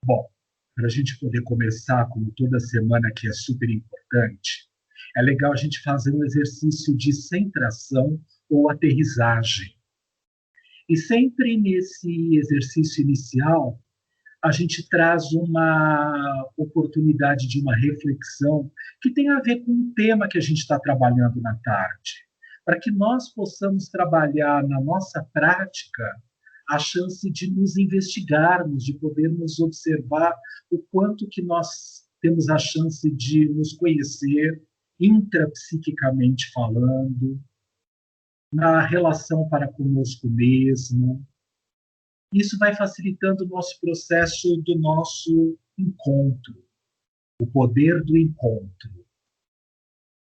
Bom, para a gente poder começar, como toda semana, que é super importante, é legal a gente fazer um exercício de centração ou aterrissagem. E sempre nesse exercício inicial, a gente traz uma oportunidade de uma reflexão que tem a ver com o tema que a gente está trabalhando na tarde, para que nós possamos trabalhar na nossa prática a chance de nos investigarmos, de podermos observar o quanto que nós temos a chance de nos conhecer intrapsiquicamente falando, na relação para conosco mesmo. Isso vai facilitando o nosso processo do nosso encontro, o poder do encontro,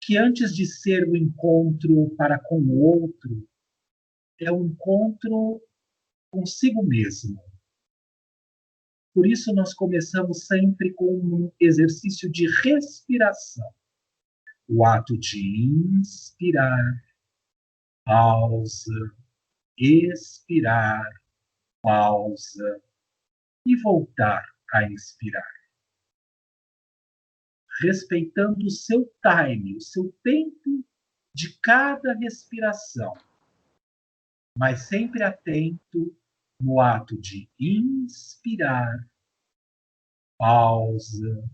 que antes de ser o encontro para com o outro, é um encontro consigo mesmo. Por isso, nós começamos sempre com um exercício de respiração. O ato de inspirar, pausa, expirar, pausa e voltar a inspirar, respeitando o seu time, o seu tempo de cada respiração, mas sempre atento no ato de inspirar, pausa,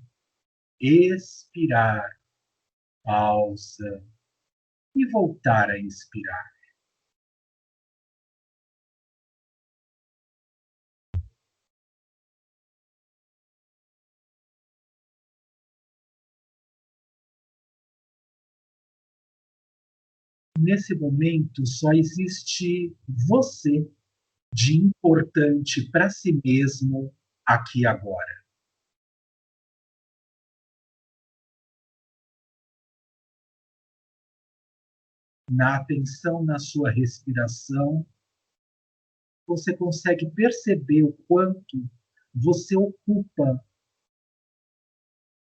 expirar, pausa e voltar a inspirar. Nesse momento, só existe você de importante para si mesmo aqui e agora. Na atenção na sua respiração, você consegue perceber o quanto você ocupa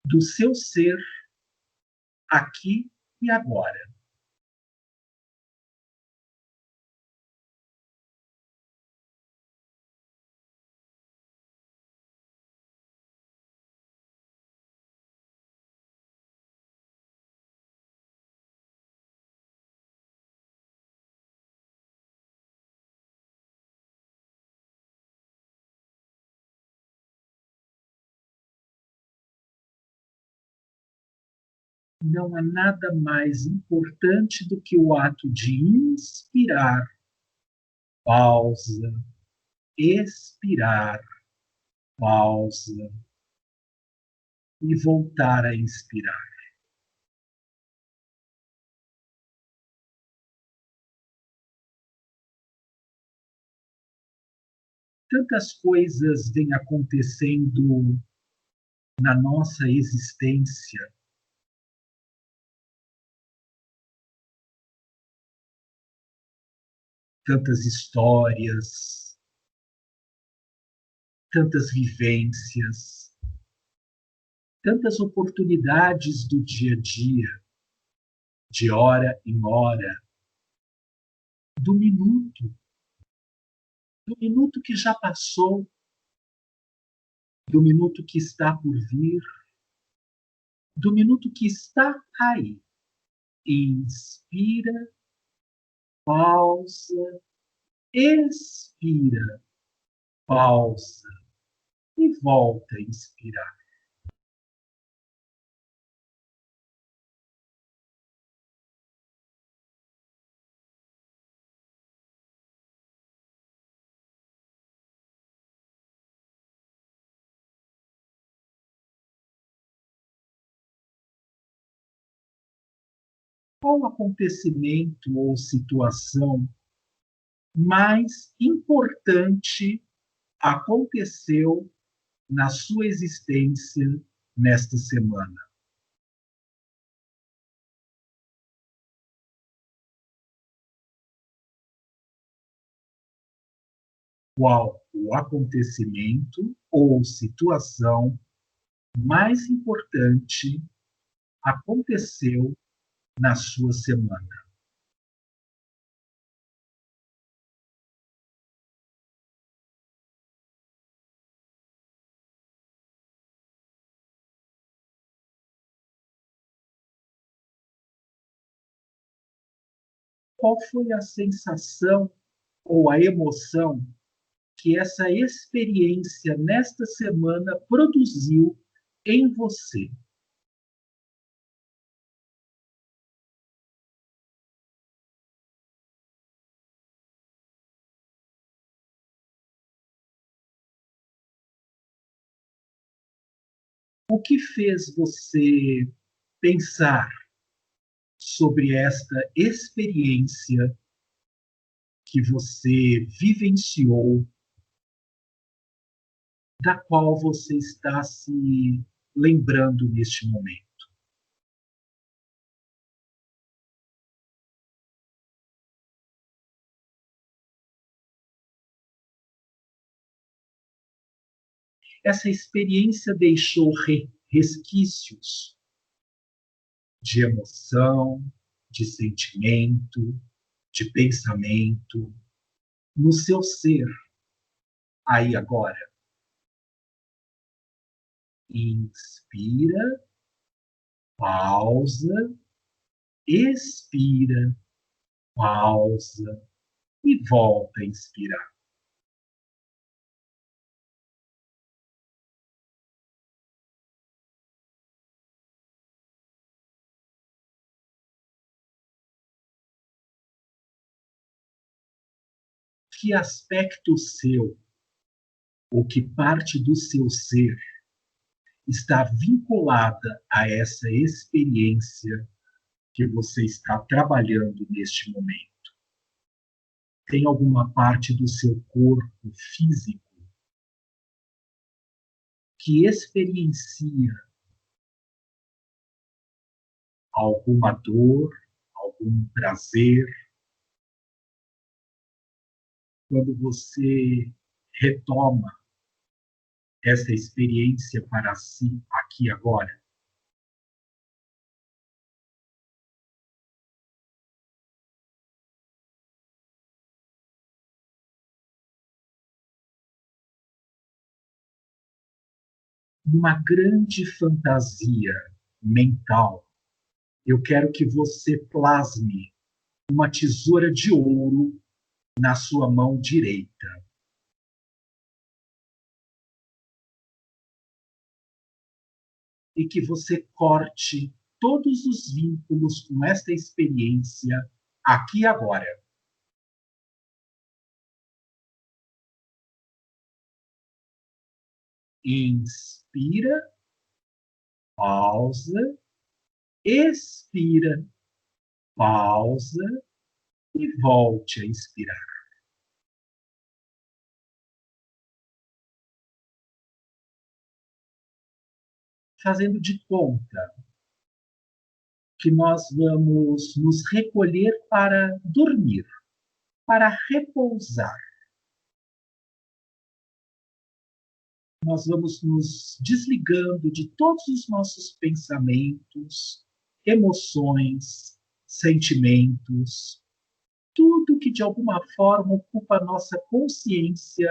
do seu ser aqui e agora. Não há nada mais importante do que o ato de inspirar, pausa, expirar, pausa e voltar a inspirar. Tantas coisas vêm acontecendo na nossa existência, tantas histórias, tantas vivências, tantas oportunidades do dia a dia, de hora em hora, do minuto que já passou, do minuto que está por vir, do minuto que está aí. Inspira, pausa, expira, pausa e volta a inspirar. Qual acontecimento ou situação mais importante aconteceu na sua existência nesta semana? Qual o acontecimento ou situação mais importante aconteceu na sua semana? qual foi a sensação ou a emoção que essa experiência nesta semana produziu em você. O que fez você pensar sobre esta experiência que você vivenciou, da qual você está se lembrando neste momento? Essa experiência deixou resquícios de emoção, de sentimento, de pensamento no seu ser, aí agora. Inspira, pausa, expira, pausa e volta a inspirar. Que aspecto seu, ou que parte do seu ser, está vinculada a essa experiência que você está trabalhando neste momento? Tem alguma parte do seu corpo físico que experiencia alguma dor, algum prazer, quando você retoma essa experiência para si, aqui e agora? Numa grande fantasia mental, eu quero que você plasme uma tesoura de ouro na sua mão direita e que você corte todos os vínculos com esta experiência aqui e agora. Inspira, pausa, expira, pausa e volte a inspirar. Fazendo de conta que nós vamos nos recolher para dormir, para repousar. Nós vamos nos desligando de todos os nossos pensamentos, emoções, sentimentos, tudo que de alguma forma ocupa a nossa consciência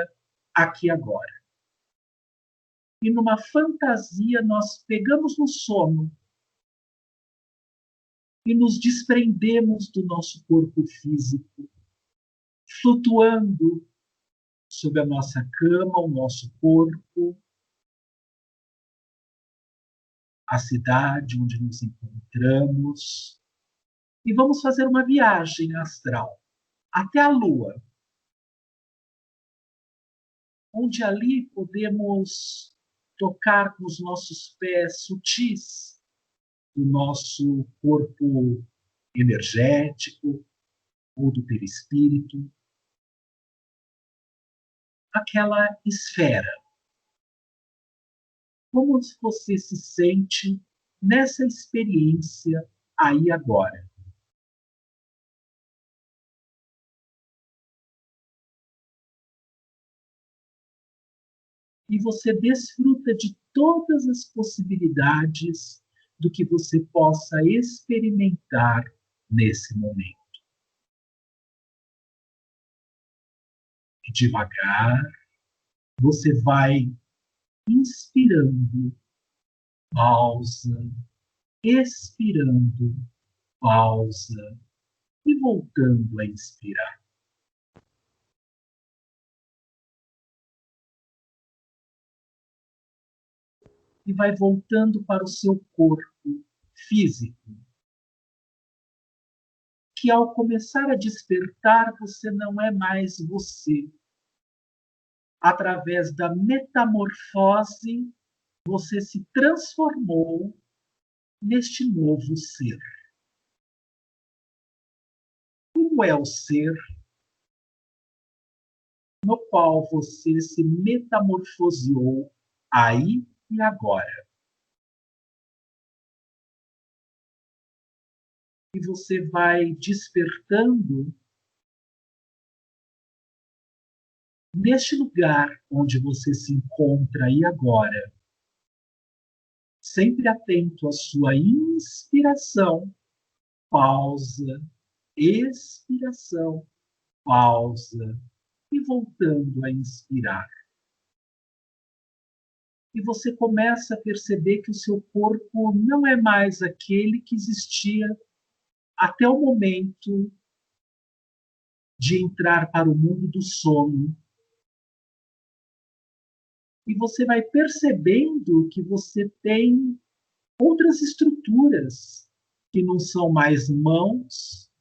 aqui agora. E numa fantasia nós pegamos no sono e nos desprendemos do nosso corpo físico, flutuando sobre a nossa cama, o nosso corpo, a cidade onde nos encontramos, e vamos fazer uma viagem astral até a Lua, onde ali podemos tocar com os nossos pés sutis do nosso corpo energético ou do perispírito, aquela esfera. Como você se sente nessa experiência aí agora? E você desfruta de todas as possibilidades do que você possa experimentar nesse momento. E devagar, você vai inspirando, pausa, expirando, pausa e voltando a inspirar. E vai voltando para o seu corpo físico, que ao começar a despertar, você não é mais você. Através da metamorfose, você se transformou neste novo ser. Como é o ser no qual você se metamorfoseou aí e agora? E você vai despertando neste lugar onde você se encontra aí agora, sempre atento à sua inspiração, pausa, expiração, pausa e voltando a inspirar. E você começa a perceber que o seu corpo não é mais aquele que existia até o momento de entrar para o mundo do sono. E você vai percebendo que você tem outras estruturas que não são mais mãos,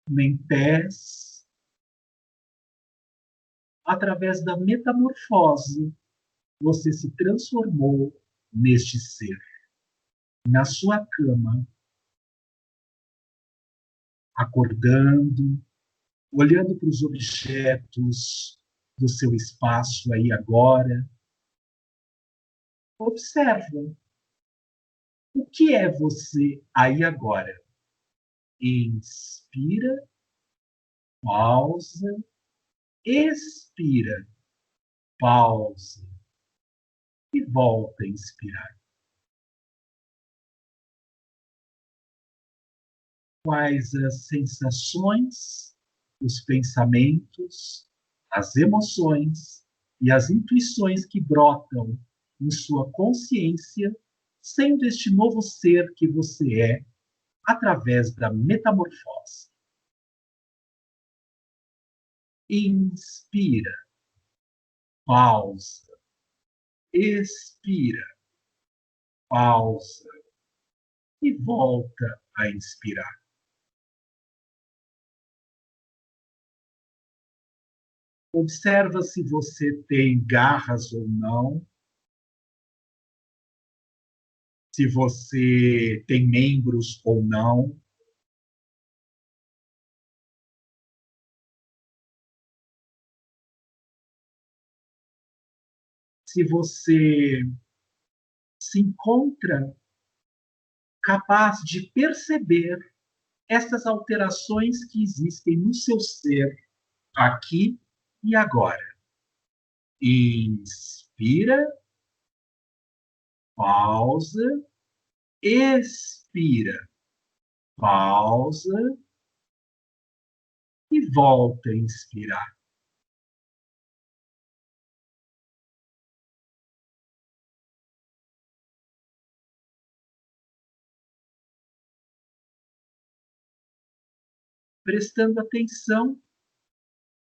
nem pés. Através da metamorfose, você se transformou neste ser. Na sua cama, acordando, olhando para os objetos do seu espaço aí agora. Observa o que é você aí agora. Inspira, pausa, expira, pausa e volta a inspirar. Quais as sensações, os pensamentos, as emoções e as intuições que brotam em sua consciência, sendo este novo ser que você é, através da metamorfose. Inspira, pausa, expira, pausa e volta a inspirar. Observa se você tem garras ou não, se você tem membros ou não. Se você se encontra capaz de perceber essas alterações que existem no seu ser aqui e agora. Inspira, pausa, expira, pausa e volta a inspirar. Prestando atenção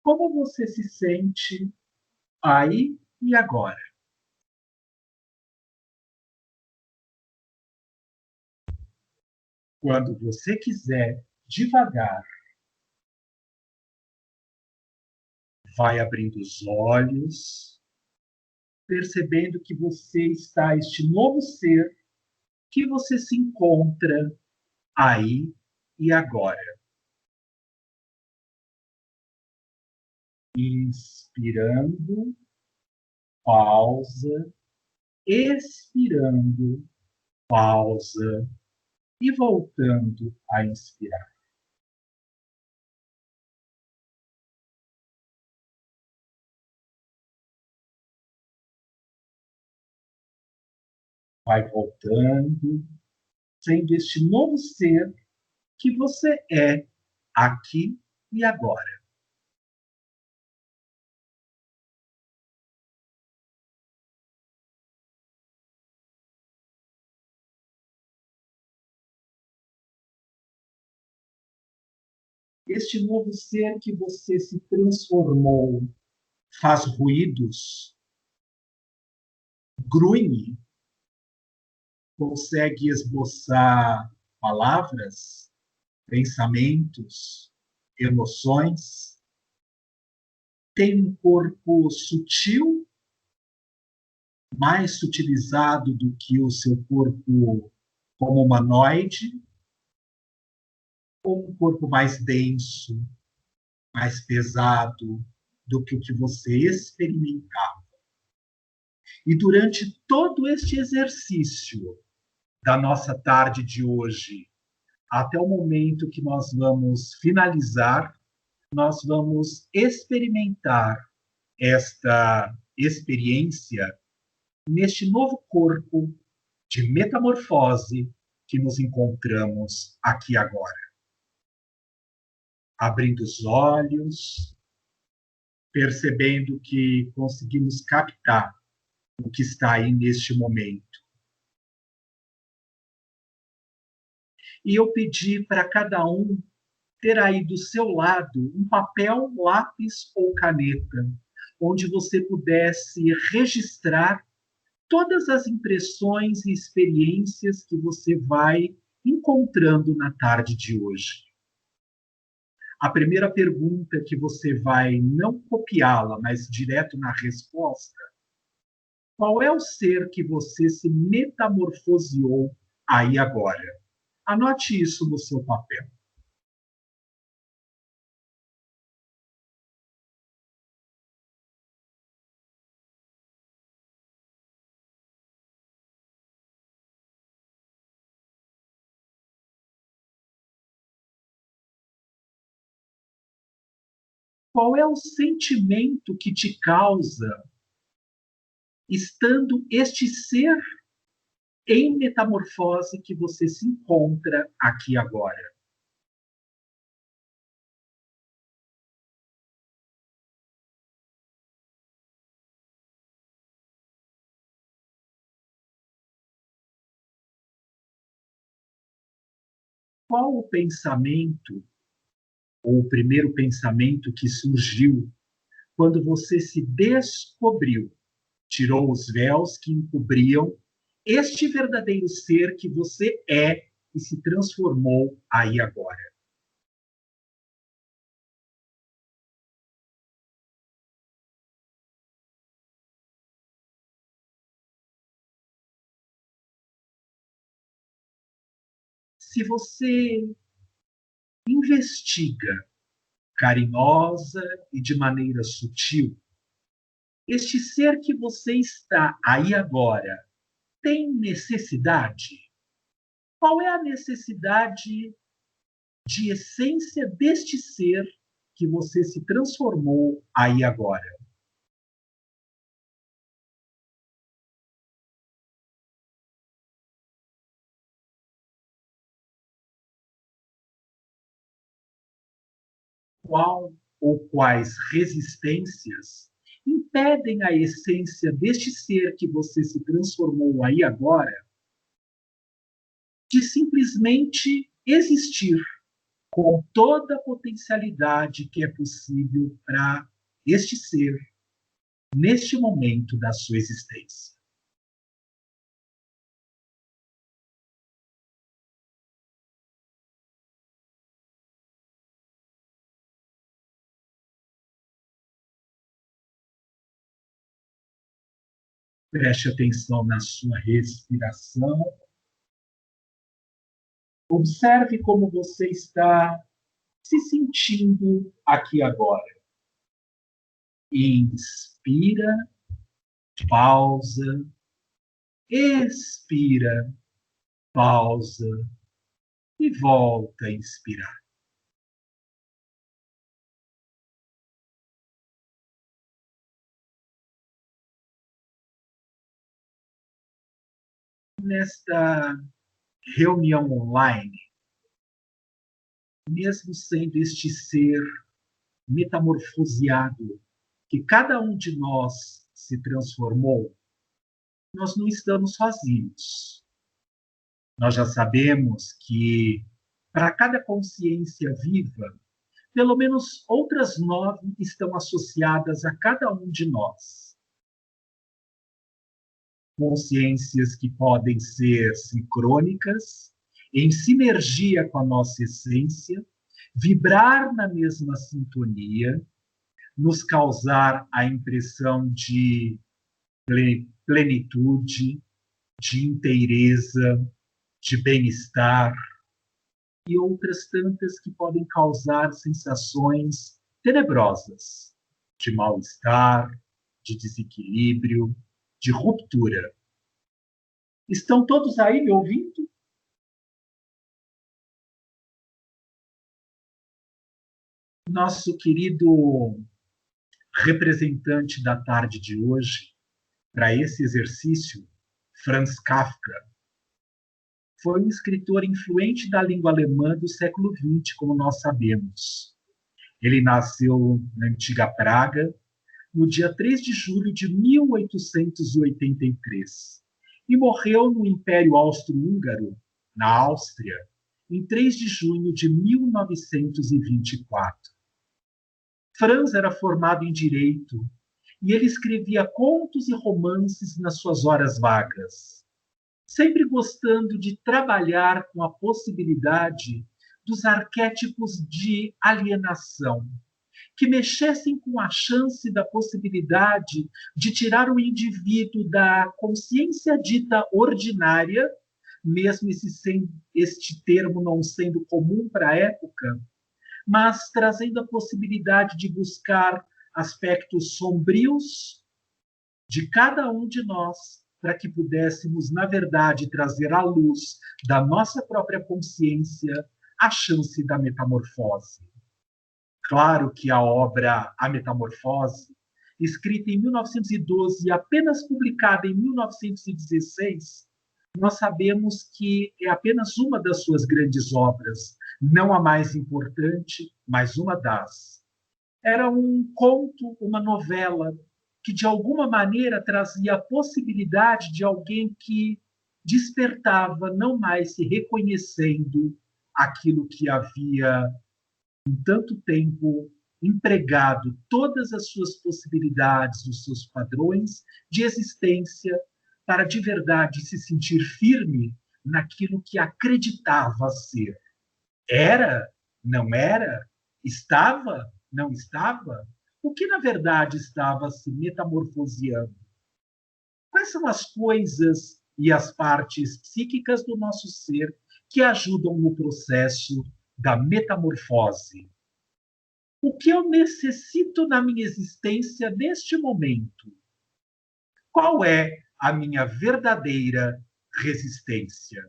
como você se sente aí e agora. Quando você quiser, devagar, vai abrindo os olhos, percebendo que você está este novo ser que você se encontra aí e agora. Inspirando, pausa, expirando, pausa e voltando a inspirar. Vai voltando, sendo este novo ser que você é aqui e agora. Este novo ser que você se transformou faz ruídos, grunhe, consegue esboçar palavras, pensamentos, emoções, tem um corpo sutil, mais sutilizado do que o seu corpo como humanoide, ou um corpo mais denso, mais pesado do que o que você experimentava. E durante todo este exercício da nossa tarde de hoje, até o momento que nós vamos finalizar, nós vamos experimentar esta experiência neste novo corpo de metamorfose que nos encontramos aqui agora. Abrindo os olhos, percebendo que conseguimos captar o que está aí neste momento. E eu pedi para cada um ter aí do seu lado um papel, lápis ou caneta, onde você pudesse registrar todas as impressões e experiências que você vai encontrando na tarde de hoje. A primeira pergunta que você vai não copiá-la, mas direto na resposta, qual é o ser que você se metamorfoseou aí agora? Anote isso no seu papel. Qual é o sentimento que te causa estando este ser em metamorfose que você se encontra aqui agora? Qual o pensamento, ou o primeiro pensamento que surgiu quando você se descobriu, tirou os véus que encobriam este verdadeiro ser que você é e se transformou aí agora? Se você investiga carinhosa e de maneira sutil, este ser que você está aí agora tem necessidade? Qual é a necessidade de essência deste ser que você se transformou aí agora? Qual ou quais resistências impedem a essência deste ser que você se transformou aí agora de simplesmente existir com toda a potencialidade que é possível para este ser neste momento da sua existência? Preste atenção na sua respiração. Observe como você está se sentindo aqui agora. Inspira, pausa, expira, pausa e volta a inspirar. Nesta reunião online, mesmo sendo este ser metamorfoseado que cada um de nós se transformou, nós não estamos sozinhos. Nós já sabemos que para cada consciência viva, pelo menos outras 9 estão associadas a cada um de nós. Consciências que podem ser sincrônicas, em sinergia com a nossa essência, vibrar na mesma sintonia, nos causar a impressão de plenitude, de inteireza, de bem-estar, e outras tantas que podem causar sensações tenebrosas, de mal-estar, de desequilíbrio, de ruptura. Estão todos aí me ouvindo? Nosso querido representante da tarde de hoje, para esse exercício, Franz Kafka, foi um escritor influente da língua alemã do século XX, como nós sabemos. Ele nasceu na antiga Praga, no dia 3 de julho de 1883, e morreu no Império Austro-Húngaro, na Áustria, em 3 de junho de 1924. Franz era formado em Direito e ele escrevia contos e romances nas suas horas vagas, sempre gostando de trabalhar com a possibilidade dos arquétipos de alienação, que mexessem com a chance da possibilidade de tirar o indivíduo da consciência dita ordinária, mesmo este termo não sendo comum para a época, mas trazendo a possibilidade de buscar aspectos sombrios de cada um de nós, para que pudéssemos, na verdade, trazer à luz da nossa própria consciência a chance da metamorfose. Claro que a obra A Metamorfose, escrita em 1912 e apenas publicada em 1916, nós sabemos que é apenas uma das suas grandes obras, não a mais importante, mas uma das. Era um conto, uma novela, que de alguma maneira trazia a possibilidade de alguém que despertava, não mais se reconhecendo aquilo que havia em tanto tempo empregado todas as suas possibilidades, os seus padrões de existência, para de verdade se sentir firme naquilo que acreditava ser. Era? Não era? Estava? Não estava? O que na verdade estava se metamorfoseando? Quais são as coisas e as partes psíquicas do nosso ser que ajudam no processo da metamorfose? O que eu necessito na minha existência neste momento? Qual é a minha verdadeira resistência?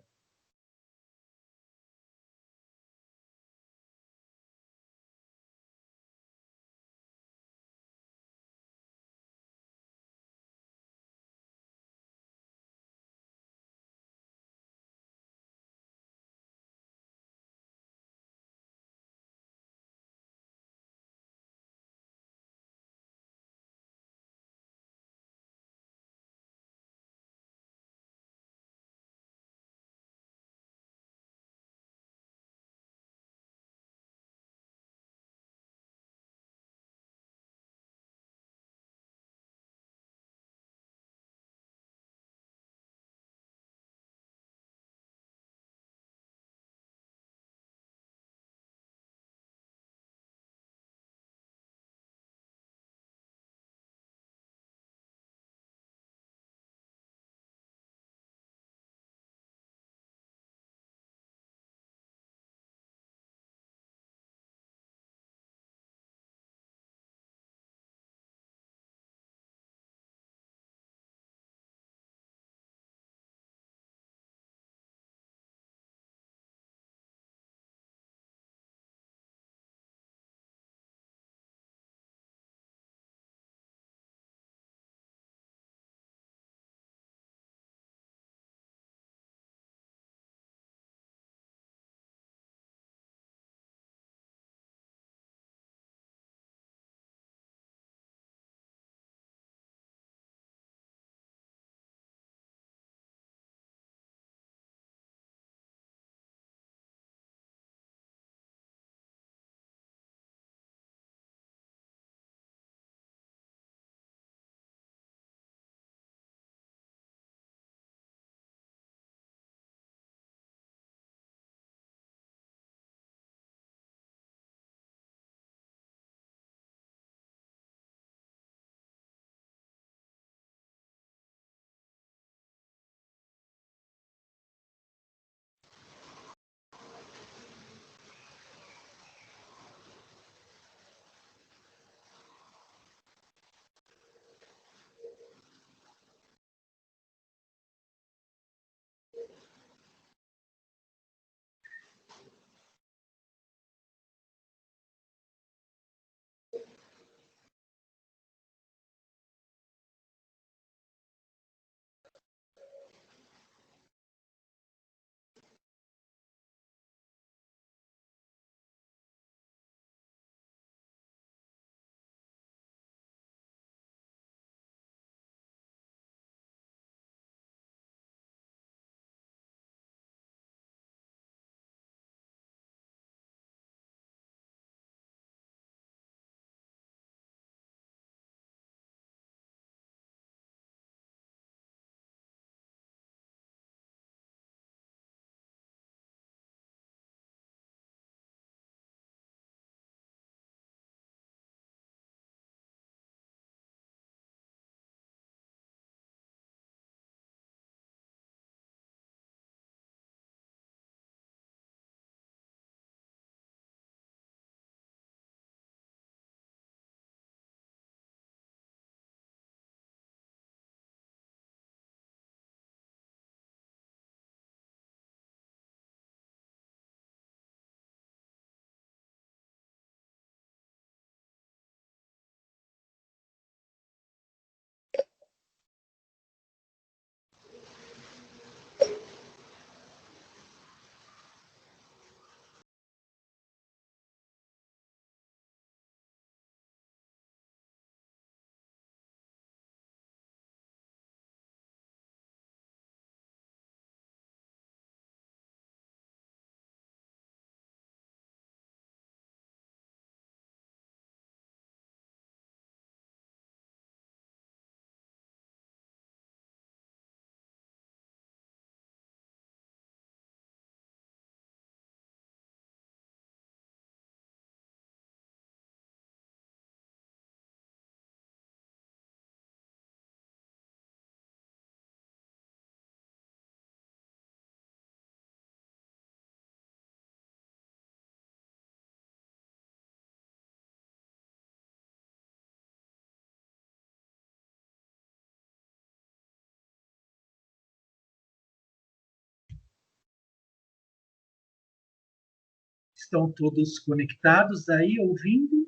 Estão todos conectados aí, ouvindo?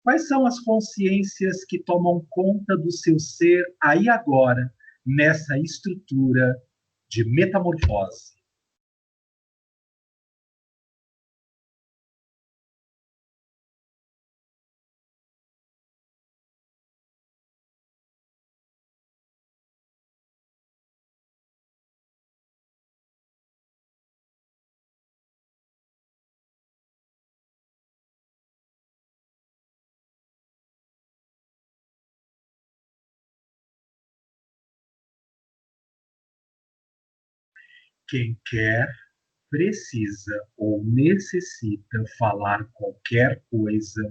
Quais são as consciências que tomam conta do seu ser aí agora, nessa estrutura de metamorfose? Quem quer, precisa ou necessita falar qualquer coisa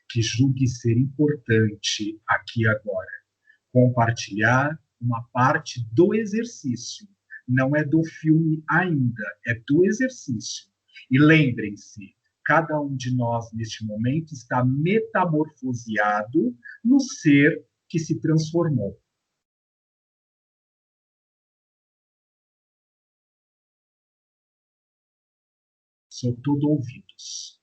que julgue ser importante aqui e agora. Compartilhar uma parte do exercício. Não é do filme ainda, é do exercício. E lembrem-se, cada um de nós neste momento está metamorfoseado no ser que se transformou. Sou todo ouvidos.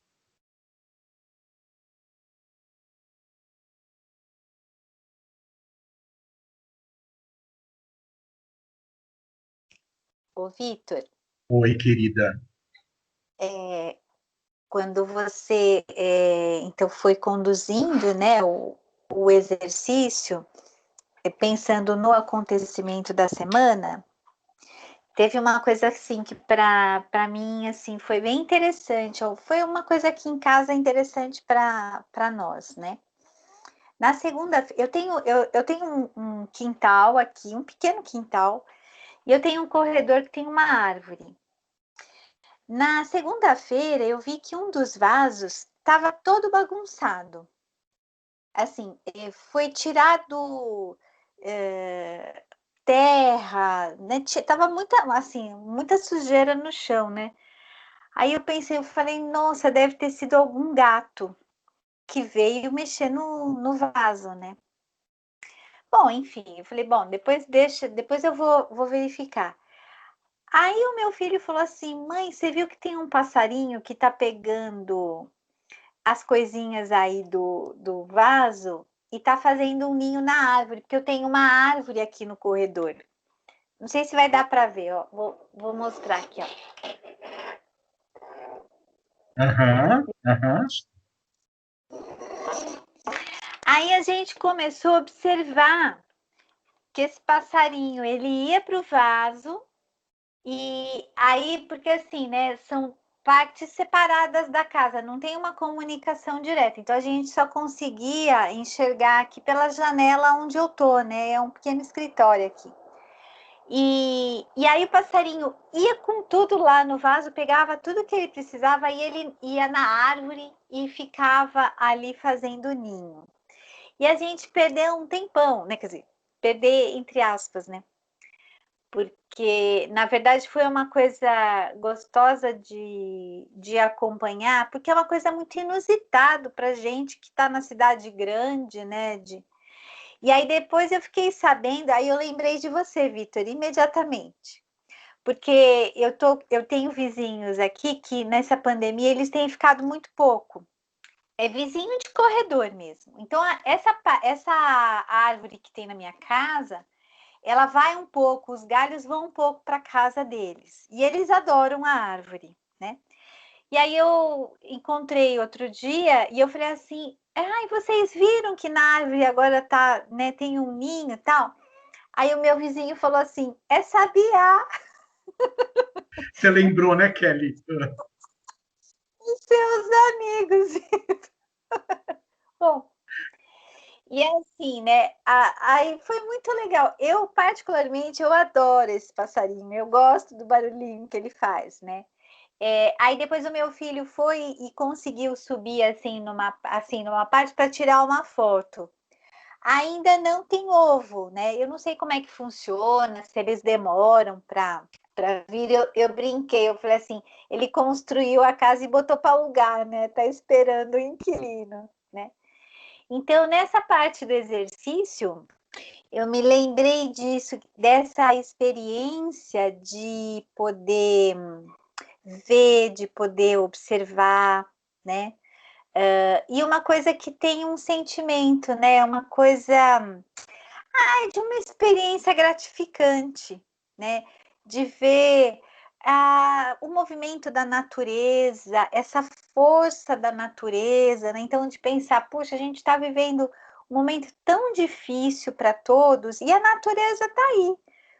Ô, Vitor, Oi, querida. quando você então foi conduzindo, né, o exercício, pensando no acontecimento da semana, teve uma coisa assim que para mim assim foi bem interessante, ou foi uma coisa aqui em casa interessante para nós, né? Na segunda, eu tenho um quintal aqui, um pequeno quintal, e eu tenho um corredor que tem uma árvore. Na segunda-feira, eu vi que um dos vasos estava todo bagunçado. Assim, foi tirado terra, né? Tava muita, assim, muita sujeira no chão, né? Aí eu pensei, eu falei, nossa, deve ter sido algum gato que veio mexer no vaso, né? Bom, enfim, eu falei, bom, depois deixa, depois eu vou verificar. Aí o meu filho falou assim, mãe, você viu que tem um passarinho que tá pegando as coisinhas aí do vaso e tá fazendo um ninho na árvore, porque eu tenho uma árvore aqui no corredor. Não sei se vai dar para ver, ó. Vou mostrar aqui, ó. Aham, aham. Aí a gente começou a observar que esse passarinho, ele ia para o vaso e aí, porque assim, né, são partes separadas da casa, não tem uma comunicação direta. Então a gente só conseguia enxergar aqui pela janela onde eu tô, né? É um pequeno escritório aqui. E aí o passarinho ia com tudo lá no vaso, pegava tudo que ele precisava e ele ia na árvore e ficava ali fazendo ninho. E a gente perdeu um tempão, né? Quer dizer, perder entre aspas, né? Porque, na verdade, foi uma coisa gostosa de acompanhar, porque é uma coisa muito inusitada para gente que está na cidade grande, né? E aí depois eu fiquei sabendo, aí eu lembrei de você, Vitor, imediatamente. Porque eu tenho vizinhos aqui que nessa pandemia eles têm ficado muito pouco. É vizinho de corredor mesmo. Então, essa árvore que tem na minha casa, ela vai um pouco, os galhos vão um pouco para a casa deles. E eles adoram a árvore, né? E aí eu encontrei outro dia e eu falei assim: ai, vocês viram que na árvore agora tá, né, tem um ninho e tal? Aí o meu vizinho falou assim: é sabiá, Você lembrou, né, Kelly? seus amigos. Bom, e assim, né? Aí foi muito legal. Eu, particularmente, eu adoro esse passarinho. Eu gosto do barulhinho que ele faz, né? Aí depois o meu filho foi e conseguiu subir assim numa parte para tirar uma foto. Ainda não tem ovo, né? Eu não sei como é que funciona, se eles demoram para vir. Eu brinquei, eu falei assim, ele construiu a casa e botou para alugar, né? Tá esperando o inquilino, né? Então, nessa parte do exercício, eu me lembrei disso, dessa experiência de poder ver, de poder observar, né? E uma coisa que tem um sentimento, né? Uma coisa de uma experiência gratificante, né? De ver o movimento da natureza, essa força da natureza, né? Então, de pensar, puxa, a gente está vivendo um momento tão difícil para todos e a natureza está aí,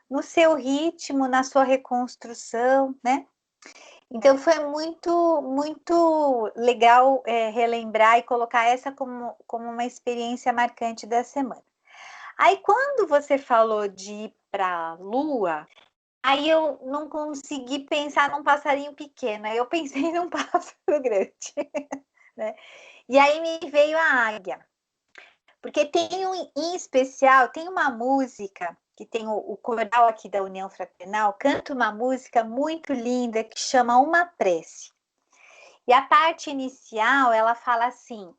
no seu ritmo, na sua reconstrução, né? Então, foi muito, muito legal relembrar e colocar essa como uma experiência marcante da semana. Aí, quando você falou de ir para a Lua, aí eu não consegui pensar num passarinho pequeno, aí eu pensei num pássaro grande, né? E aí me veio a águia, porque em especial, tem uma música que tem o coral aqui da União Fraternal, canta uma música muito linda que chama Uma Prece. E a parte inicial, ela fala assim: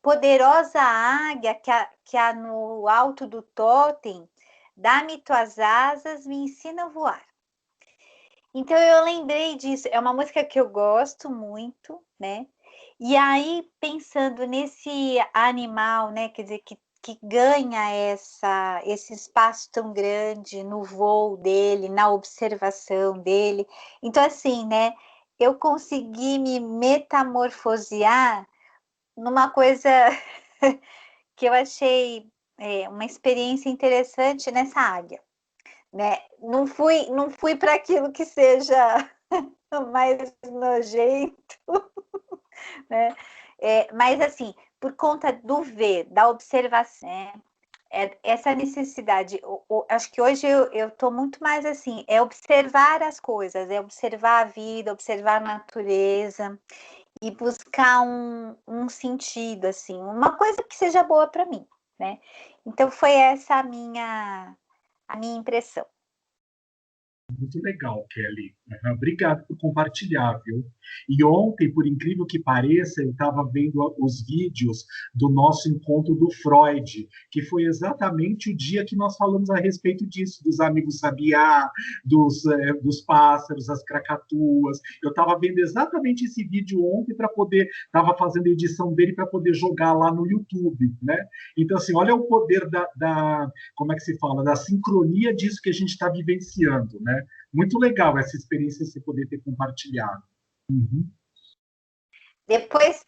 poderosa águia que há no alto do totem, dá-me tuas asas, me ensina a voar. Então eu lembrei disso, é uma música que eu gosto muito, né? E aí, pensando nesse animal, né, quer dizer, que ganha esse espaço tão grande no voo dele, na observação dele. Então, assim, né, eu consegui me metamorfosear numa coisa que eu achei uma experiência interessante nessa águia, né? Não fui para aquilo que seja mais nojento, né? Mas assim, por conta do ver, da observação, né? Essa necessidade, acho que hoje eu estou muito mais assim, observar as coisas, observar a vida, observar a natureza e buscar um sentido, assim, uma coisa que seja boa para mim, né? Então foi essa a minha impressão. Muito legal, Kelly. Obrigado por compartilhar, viu? E ontem, por incrível que pareça, eu estava vendo os vídeos do nosso encontro do Freud, que foi exatamente o dia que nós falamos a respeito disso, dos amigos sabiá, dos pássaros, as cracatuas. Eu estava vendo exatamente esse vídeo ontem para poder, estava fazendo a edição dele para poder jogar lá no YouTube, né? Então, assim, olha o poder como é que se fala, da sincronia disso que a gente está vivenciando, né? Muito legal essa experiência você poder ter compartilhado. Uhum. Depois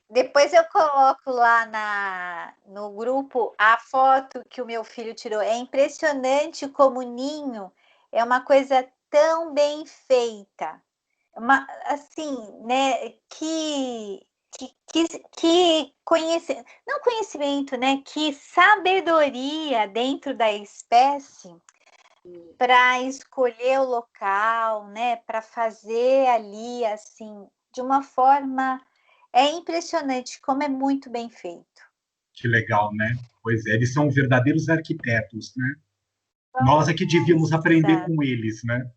eu coloco lá no grupo a foto que o meu filho tirou. É impressionante como o ninho é uma coisa tão bem feita. Assim, né? Não conhecimento, né? Que sabedoria dentro da espécie para escolher o local, né? Para fazer ali, assim, de uma forma. É impressionante como é muito bem feito. Que legal, né? Pois é, eles são verdadeiros arquitetos, né? Nós é que devíamos aprender Nossa, com eles, né?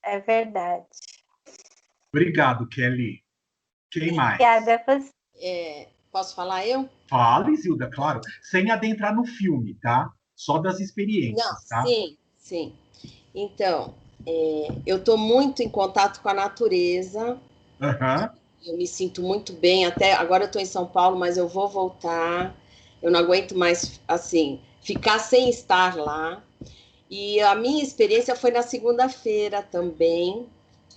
é verdade. Obrigado, Kelly. Quem mais? Obrigada a você. Posso falar eu? Fala, Isilda, claro, sem adentrar no filme, tá? Só das Não, experiências, tá? sim, sim. Então, eu estou muito em contato com a natureza. Aham. Eu me sinto muito bem. Até agora eu estou em São Paulo, mas eu vou voltar. Eu não aguento mais, assim, ficar sem estar lá. E a minha experiência foi na segunda-feira também,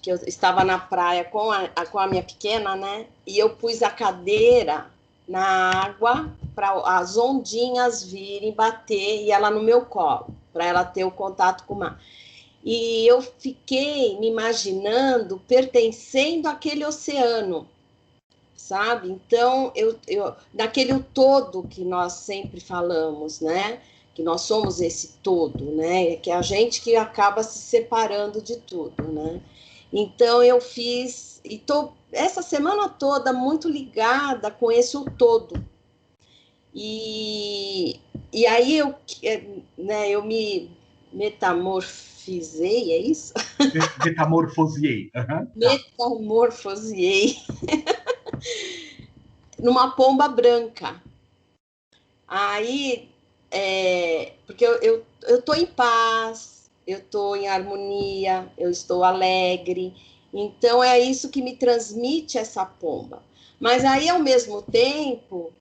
que eu estava na praia com a minha pequena, né? E eu pus a cadeira na água para as ondinhas virem bater e ela no meu colo, para ela ter o contato com o mar. E eu fiquei me imaginando pertencendo àquele oceano, sabe? Então, naquele todo que nós sempre falamos, né? Que nós somos esse todo, né? Que é a gente que acaba se separando de tudo, né? Então, eu fiz, e tô essa semana toda muito ligada com esse o todo. E aí eu me metamorfizei, é isso? Metamorfoseei. Aham, tá. Metamorfoseei numa pomba branca. Aí, porque eu tô em paz, eu estou em harmonia, eu estou alegre. Então, é isso que me transmite essa pomba. Mas aí, ao mesmo tempo,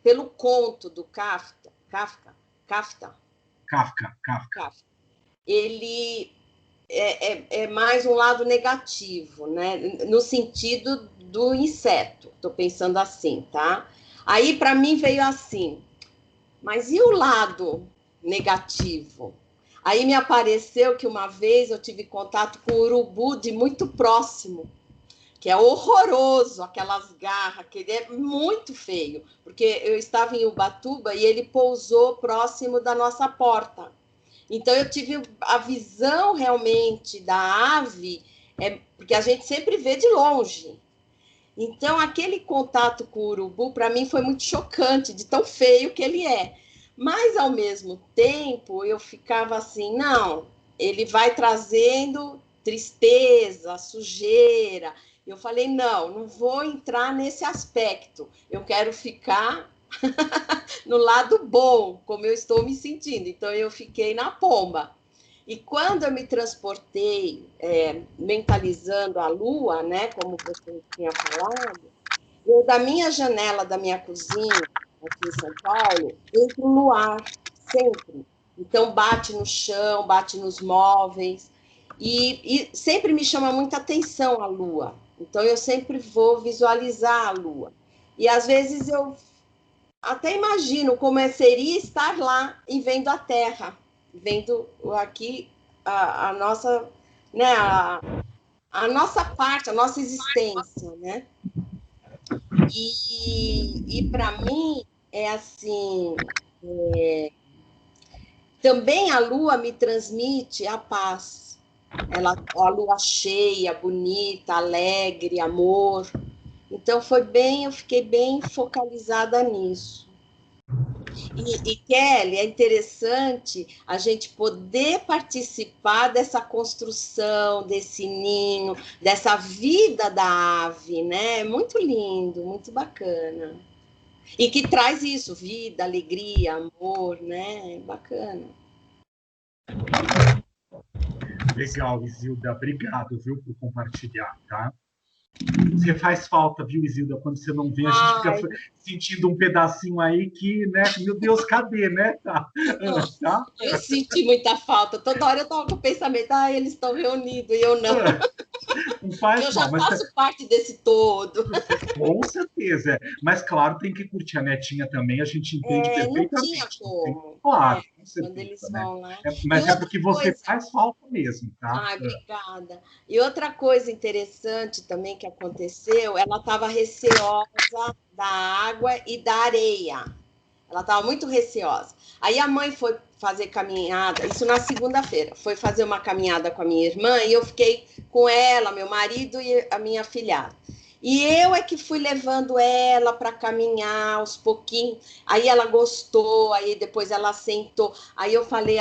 pelo conto do Kafka, ele é mais um lado negativo, né? No sentido do inseto, estou pensando assim, tá? Aí, para mim, veio assim, mas e o lado negativo? Aí me apareceu que uma vez eu tive contato com o urubu de muito próximo, que é horroroso, aquelas garras, que ele é muito feio, porque eu estava em Ubatuba e ele pousou próximo da nossa porta. Então eu tive a visão realmente da ave, porque a gente sempre vê de longe. Então aquele contato com o urubu para mim foi muito chocante, de tão feio que ele é. Mas ao mesmo tempo eu ficava assim, não, ele vai trazendo tristeza, sujeira. Eu falei, não vou entrar nesse aspecto. Eu quero ficar no lado bom, como eu estou me sentindo. Então, eu fiquei na pomba. E quando eu me transportei, mentalizando a lua, né, como você tinha falado, eu, da minha janela, da minha cozinha, aqui em São Paulo, entra o luar, sempre. Então, bate no chão, bate nos móveis. E sempre me chama muita atenção a lua. Então, eu sempre vou visualizar a lua. E, às vezes, eu até imagino como seria estar lá e vendo a Terra, vendo aqui a nossa, né, a nossa parte, a nossa existência, né? E para mim é assim, também a Lua me transmite a paz. A lua cheia, bonita, alegre, amor. Então eu fiquei bem focalizada nisso. E Kelly, é interessante a gente poder participar dessa construção, desse ninho, dessa vida da ave, né? Muito lindo, muito bacana. E que traz isso, vida, alegria, amor, né? Bacana. Legal, Isilda. Obrigado, viu, por compartilhar, tá? Você faz falta, viu, Isilda? Quando você não vem, a gente fica sentindo um pedacinho aí que, né? Meu Deus, cadê, né? Tá? Eu senti muita falta. Toda hora eu tava com o pensamento, eles estão reunidos e eu não. Não faz eu já faço parte desse todo. Com certeza. Mas, claro, tem que curtir a netinha também, a gente entende perfeitamente. Não tinha como. Claro, com certeza. Quando eles vão lá. Mas é porque você faz falta mesmo, tá? Obrigada. E outra coisa interessante também que aconteceu, ela estava receosa da água e da areia. Ela estava muito receosa. Aí a mãe foi fazer caminhada, isso na segunda-feira, foi fazer uma caminhada com a minha irmã e eu fiquei com ela, meu marido e a minha filhada. E eu é que fui levando ela para caminhar aos pouquinhos. Aí ela gostou, aí depois ela sentou. Aí eu falei,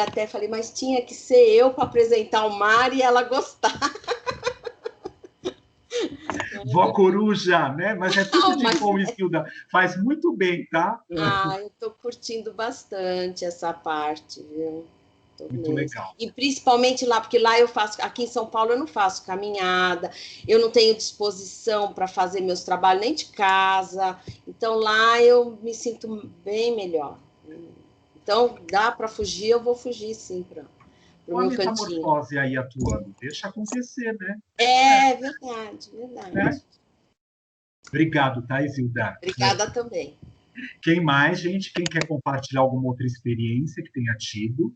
mas tinha que ser eu para apresentar o mar e ela gostar. Vó Coruja, né? Mas é tudo de bom, Isilda. Faz muito bem, tá? Eu estou curtindo bastante essa parte, viu? Muito legal. E principalmente lá, porque lá eu faço, aqui em São Paulo eu não faço caminhada, eu não tenho disposição para fazer meus trabalhos nem de casa, então lá eu me sinto bem melhor. Então, dá para fugir, eu vou fugir sim para o meu cantinho. Metamorfose aí atuando, deixa acontecer, né? Verdade. Né? Obrigado, tá, Isilda? Obrigada também. Quem mais, gente? Quem quer compartilhar alguma outra experiência que tenha tido?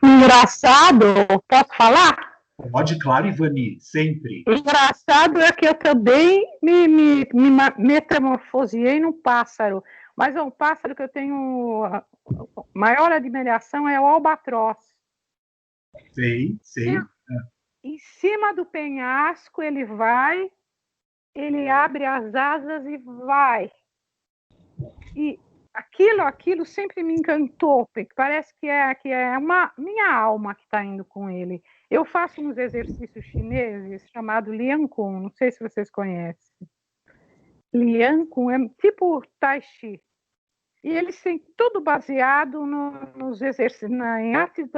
Engraçado, posso falar? Pode, claro, Ivani, sempre. Engraçado é que eu também me metamorfoseei num pássaro, mas é um pássaro que eu tenho maior admiração é o albatroz. Sei. Em cima do penhasco ele vai, ele abre as asas e vai. E aquilo sempre me encantou, porque parece que é uma minha alma que está indo com ele. Eu faço uns exercícios chineses chamados Lian Kun, não sei se vocês conhecem. Lian Kun, é tipo Tai Chi. E eles têm tudo baseado nos exercícios, em artes,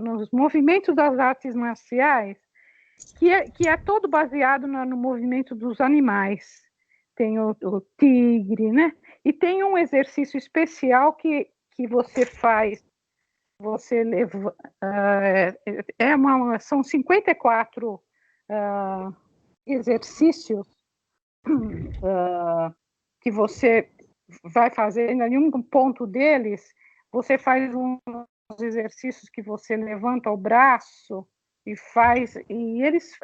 nos movimentos das artes marciais, que é todo baseado no movimento dos animais. Tem o tigre, né? E tem um exercício especial que você faz, você leva, são 54 exercícios que você vai fazer, em um ponto deles, você faz uns exercícios que você levanta o braço e faz, e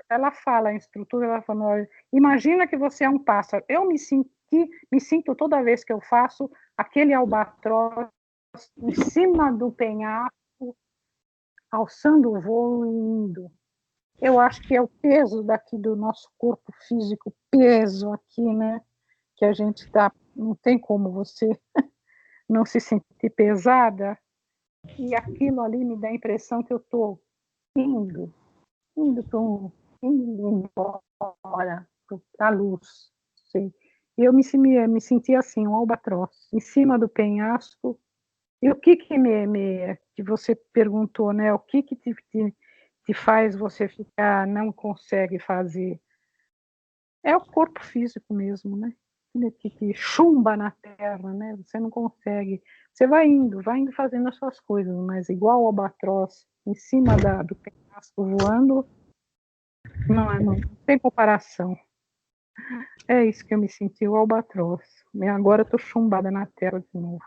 ela fala, a instrutora, ela falou, olha, imagina que você é um pássaro. Eu me sinto toda vez que eu faço aquele albatroz em cima do penhasco, alçando o voo e indo. Eu acho que é o peso daqui do nosso corpo físico, peso aqui, né? Que a gente tá, não tem como você não se sentir pesada. E aquilo ali me dá a impressão que eu estou indo embora para a luz. Sei. E eu me senti assim, um albatroz, em cima do penhasco. E o que que você perguntou, né? O que te faz você ficar, não consegue fazer? É o corpo físico mesmo, né? Que chumba na terra, né? Você não consegue. Você vai indo fazendo as suas coisas, mas igual o albatroz em cima do penhasco voando, não tem comparação. É isso que eu me senti, o albatroz. E agora eu tô chumbada na terra de novo.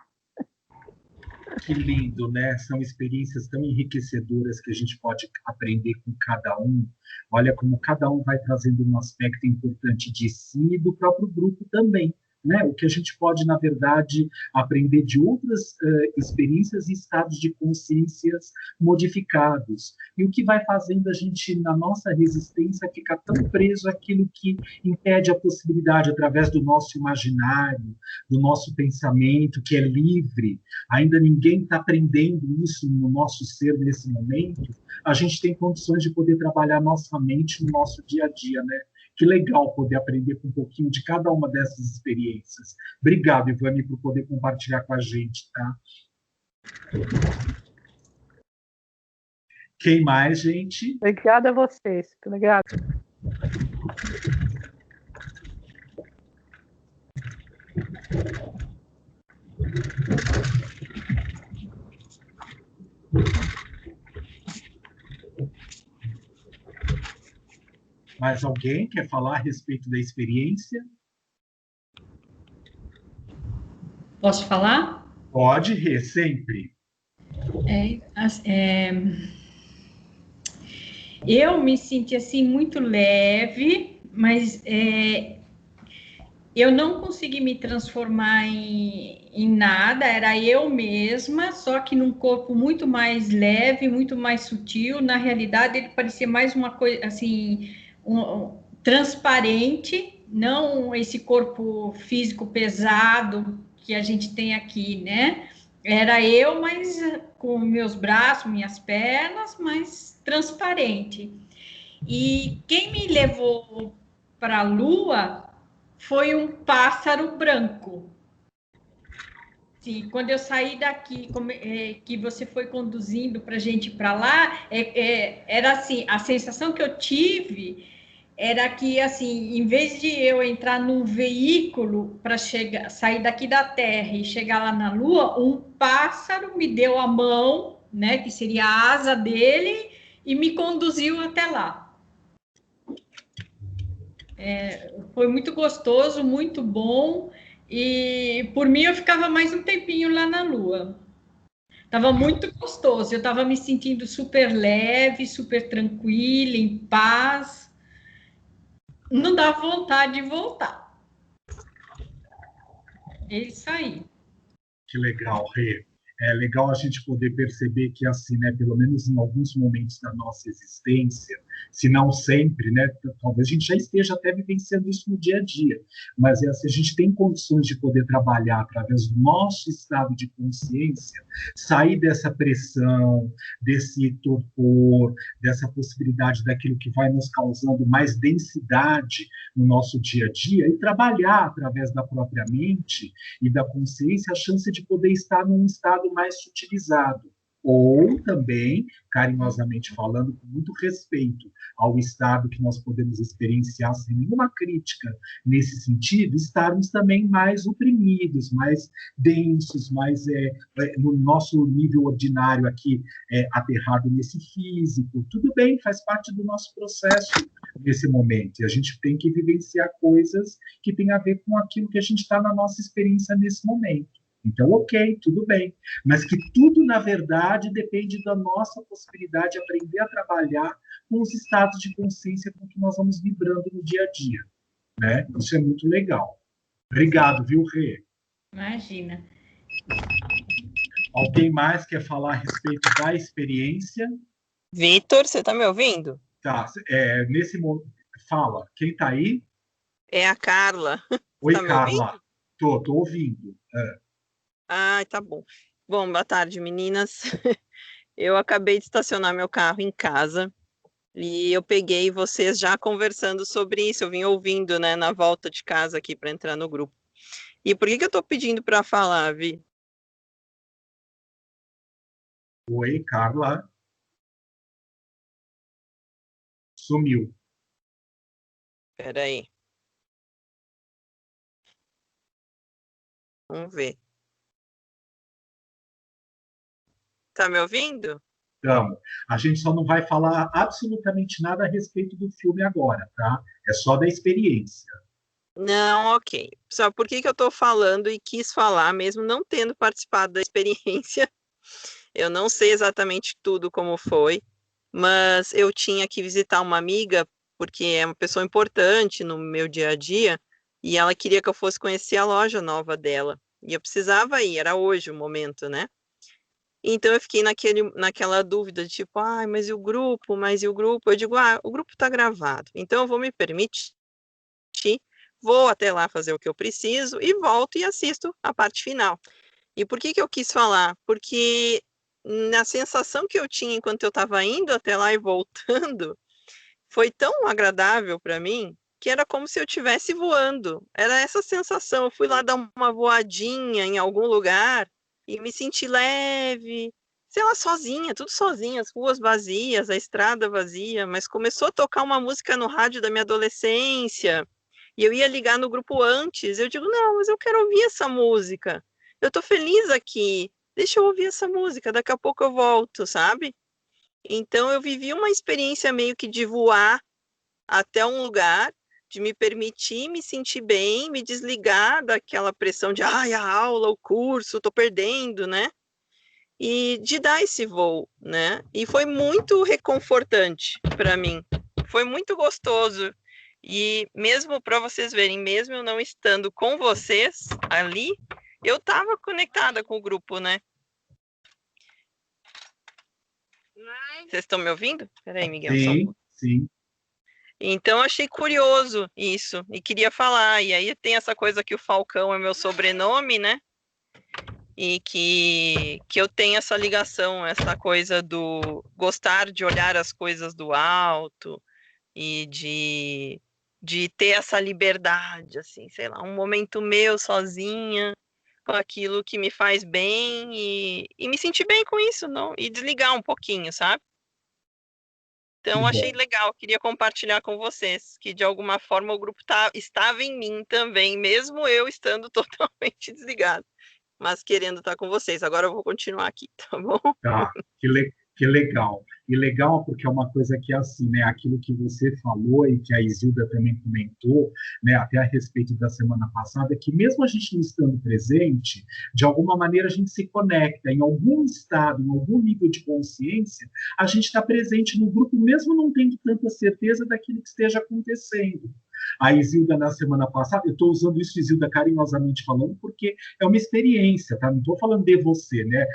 Que lindo, né? São experiências tão enriquecedoras que a gente pode aprender com cada um. Olha como cada um vai trazendo um aspecto importante de si e do próprio grupo também, né? O que a gente pode, na verdade, aprender de outras experiências e estados de consciências modificados. E o que vai fazendo a gente, na nossa resistência, ficar tão preso àquilo que impede a possibilidade, através do nosso imaginário, do nosso pensamento, que é livre. Ainda ninguém está aprendendo isso no nosso ser nesse momento. A gente tem condições de poder trabalhar nossa mente no nosso dia a dia, né? Que legal poder aprender com um pouquinho de cada uma dessas experiências. Obrigado, Ivani, por poder compartilhar com a gente, tá? Quem mais, gente? Obrigada a vocês. Obrigada. Mais alguém quer falar a respeito da experiência? Posso falar? Pode, Rê, sempre. Eu me senti assim muito leve, mas eu não consegui me transformar em nada, era eu mesma, só que num corpo muito mais leve, muito mais sutil. Na realidade, ele parecia mais uma coisa assim, transparente, não esse corpo físico pesado que a gente tem aqui, né? Era eu, mas com meus braços, minhas pernas, mas transparente. E quem me levou para a Lua foi um pássaro branco. Sim, quando eu saí daqui, que você foi conduzindo para a gente para lá, era assim, a sensação que eu tive era que, assim, em vez de eu entrar num veículo para sair daqui da Terra e chegar lá na Lua, um pássaro me deu a mão, né, que seria a asa dele, e me conduziu até lá. Foi muito gostoso, muito bom, e por mim eu ficava mais um tempinho lá na Lua. Estava muito gostoso, eu estava me sentindo super leve, super tranquila, em paz. Não dá vontade de voltar. É isso aí. Que legal, Rê. É legal a gente poder perceber que, assim, né, pelo menos em alguns momentos da nossa existência, se não sempre, né, talvez a gente já esteja até vivenciando isso no dia a dia, mas é assim, a gente tem condições de poder trabalhar através do nosso estado de consciência, sair dessa pressão, desse torpor, dessa possibilidade daquilo que vai nos causando mais densidade no nosso dia a dia e trabalhar através da própria mente e da consciência a chance de poder estar num estado mais sutilizado. Ou também, carinhosamente falando, com muito respeito ao estado que nós podemos experienciar sem nenhuma crítica nesse sentido, estarmos também mais oprimidos, mais densos, mais no nosso nível ordinário aqui, aterrado nesse físico. Tudo bem, faz parte do nosso processo nesse momento. E a gente tem que vivenciar coisas que têm a ver com aquilo que a gente está na nossa experiência nesse momento. Então, ok, tudo bem. Mas que tudo, na verdade, depende da nossa possibilidade de aprender a trabalhar com os estados de consciência com que nós vamos vibrando no dia a dia. Né? Isso é muito legal. Obrigado, viu, Rê? Imagina. Alguém mais quer falar a respeito da experiência? Vitor, você está me ouvindo? Tá, nesse momento, fala. Quem está aí? É a Carla. Oi, tá Carla. Tô ouvindo. Ah, tá bom. Bom, boa tarde, meninas. Eu acabei de estacionar meu carro em casa e eu peguei vocês já conversando sobre isso. Eu vim ouvindo, né, na volta de casa aqui para entrar no grupo. E por que eu estou pedindo para falar, Vi? Oi, Carla. Sumiu. Espera aí. Vamos ver. Tá me ouvindo? Então, a gente só não vai falar absolutamente nada a respeito do filme agora, tá? É só da experiência. Não, ok. Só por que eu estou falando e quis falar, mesmo não tendo participado da experiência. Eu não sei exatamente tudo como foi, mas eu tinha que visitar uma amiga, porque é uma pessoa importante no meu dia a dia, e ela queria que eu fosse conhecer a loja nova dela. E eu precisava ir, era hoje o momento, né? Então eu fiquei naquela dúvida de tipo, mas e o grupo? Mas e o grupo? Eu digo, o grupo está gravado, então eu vou me permitir, vou até lá fazer o que eu preciso e volto e assisto a parte final. E por que eu quis falar? Porque na sensação que eu tinha enquanto eu estava indo até lá e voltando, foi tão agradável para mim que era como se eu estivesse voando. Era essa sensação. Eu fui lá dar uma voadinha em algum lugar e me senti leve, sei lá, sozinha, tudo sozinha, as ruas vazias, a estrada vazia, mas começou a tocar uma música no rádio da minha adolescência, e eu ia ligar no grupo antes, eu digo, não, mas eu quero ouvir essa música, eu tô feliz aqui, deixa eu ouvir essa música, daqui a pouco eu volto, sabe? Então eu vivi uma experiência meio que de voar até um lugar, de me permitir me sentir bem, me desligar daquela pressão de a aula, o curso, tô perdendo, né? E de dar esse voo, né? E foi muito reconfortante para mim. Foi muito gostoso. E mesmo para vocês verem, mesmo eu não estando com vocês ali, eu estava conectada com o grupo, né? Vocês estão me ouvindo? Peraí, Miguel. Sim. Então, achei curioso isso, e queria falar. E aí tem essa coisa que o Falcão é meu sobrenome, né? E que eu tenho essa ligação, essa coisa do gostar de olhar as coisas do alto e de ter essa liberdade, assim, sei lá, um momento meu sozinha, com aquilo que me faz bem e me sentir bem com isso, não? E desligar um pouquinho, sabe? Então, achei legal, queria compartilhar com vocês, que de alguma forma o grupo estava em mim também, mesmo eu estando totalmente desligado, mas querendo estar com vocês. Agora eu vou continuar aqui, tá bom? Tá, que legal. E legal porque é uma coisa que é assim, né? Aquilo que você falou e que a Isilda também comentou, né? Até a respeito da semana passada, que mesmo a gente não estando presente, de alguma maneira a gente se conecta em algum estado, em algum nível de consciência, a gente está presente no grupo, mesmo não tendo tanta certeza daquilo que esteja acontecendo. A Isilda, na semana passada, eu estou usando isso, Isilda, carinhosamente falando, porque é uma experiência, tá? Não estou falando de você, né?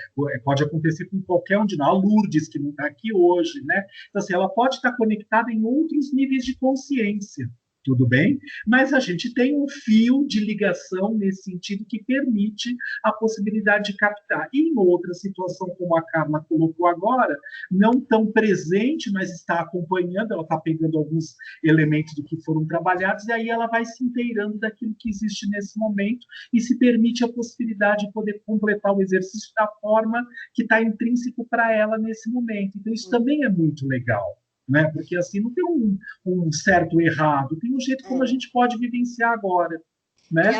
Pode acontecer com qualquer um de nós. A Lourdes, que não está aqui hoje, né? Então, assim, ela pode estar conectada em outros níveis de consciência. Tudo bem? Mas a gente tem um fio de ligação nesse sentido que permite a possibilidade de captar. E em outra situação, como a Carla colocou agora, não tão presente, mas está acompanhando, ela está pegando alguns elementos do que foram trabalhados, e aí ela vai se inteirando daquilo que existe nesse momento e se permite a possibilidade de poder completar o exercício da forma que está intrínseco para ela nesse momento. Então, isso também é muito legal. Né? Porque assim não tem um certo ou errado, tem um jeito como a gente pode vivenciar agora. Né?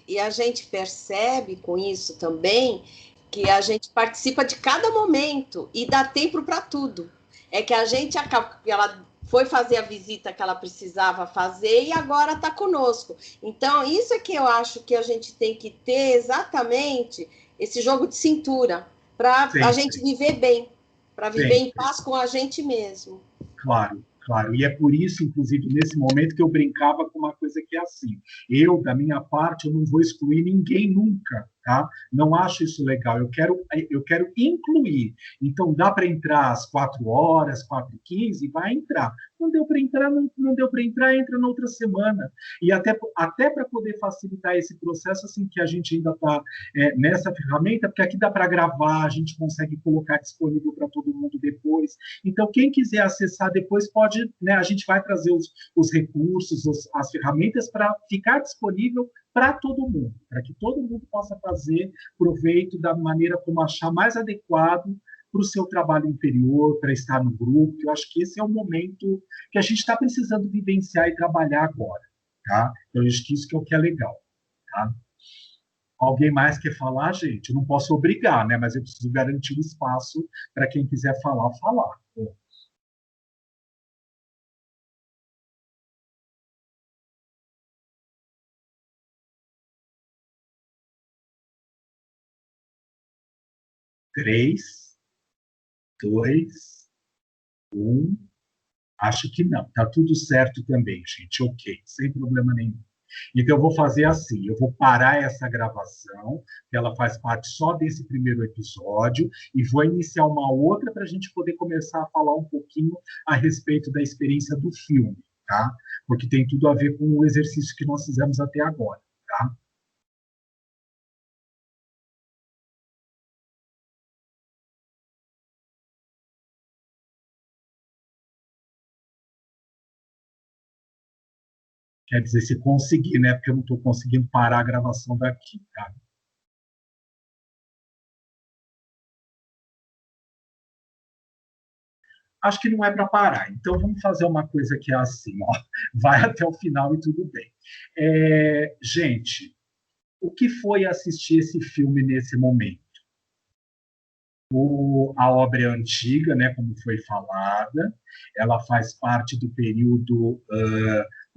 E a gente percebe com isso também que a gente participa de cada momento e dá tempo para tudo. É que a gente ela foi fazer a visita que ela precisava fazer e agora está conosco. Então, isso é que eu acho que a gente tem que ter exatamente esse jogo de cintura para a gente viver bem, para viver em paz com a gente mesmo. Claro, claro. E é por isso, inclusive, nesse momento que eu brincava com uma coisa que é assim. Eu, da minha parte, eu não vou excluir ninguém nunca, tá? Não acho isso legal. Eu quero incluir. Então, dá para entrar às 4 horas, 4h15, vai entrar. Não deu para entrar, não deu para entrar, entra na outra semana. E até para poder facilitar esse processo, assim, que a gente ainda está nessa ferramenta, porque aqui dá para gravar, a gente consegue colocar disponível para todo mundo depois. Então, quem quiser acessar depois pode, né, a gente vai trazer os recursos, as ferramentas para ficar disponível para todo mundo, para que todo mundo possa fazer proveito da maneira como achar mais adequado para o seu trabalho interior, para estar no grupo, que eu acho que esse é o momento que a gente está precisando vivenciar e trabalhar agora. Tá? Então, eu acho que isso que é o que é legal. Tá? Alguém mais quer falar, gente? Eu não posso obrigar, né? Mas eu preciso garantir um espaço para quem quiser falar, falar. Três, 2, 1. Acho que não. Tá tudo certo também, gente. Ok, sem problema nenhum. Então, eu vou fazer assim, eu vou parar essa gravação, que ela faz parte só desse primeiro episódio, e vou iniciar uma outra para a gente poder começar a falar um pouquinho a respeito da experiência do filme, tá? Porque tem tudo a ver com o exercício que nós fizemos até agora, tá? Quer dizer, se conseguir, né? Porque eu não estou conseguindo parar a gravação daqui, tá? Acho que não é para parar. Então, vamos fazer uma coisa que é assim, ó, vai até o final e tudo bem. Gente, o que foi assistir esse filme nesse momento? A obra é antiga, né, como foi falada, ela faz parte do período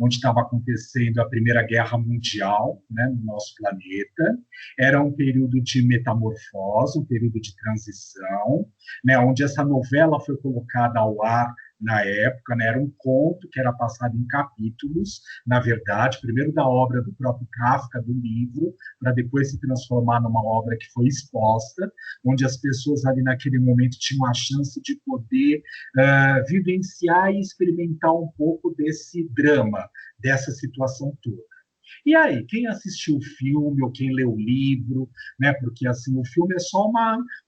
onde estava acontecendo a Primeira Guerra Mundial, né, no nosso planeta. Era um período de metamorfose, um período de transição, né, onde essa novela foi colocada ao ar na época, né, era um conto que era passado em capítulos, na verdade, primeiro da obra do próprio Kafka, do livro, para depois se transformar numa obra que foi exposta, onde as pessoas ali naquele momento tinham a chance de poder vivenciar e experimentar um pouco desse drama, dessa situação toda. E aí, quem assistiu o filme ou quem leu o livro, né? Porque assim, o filme é só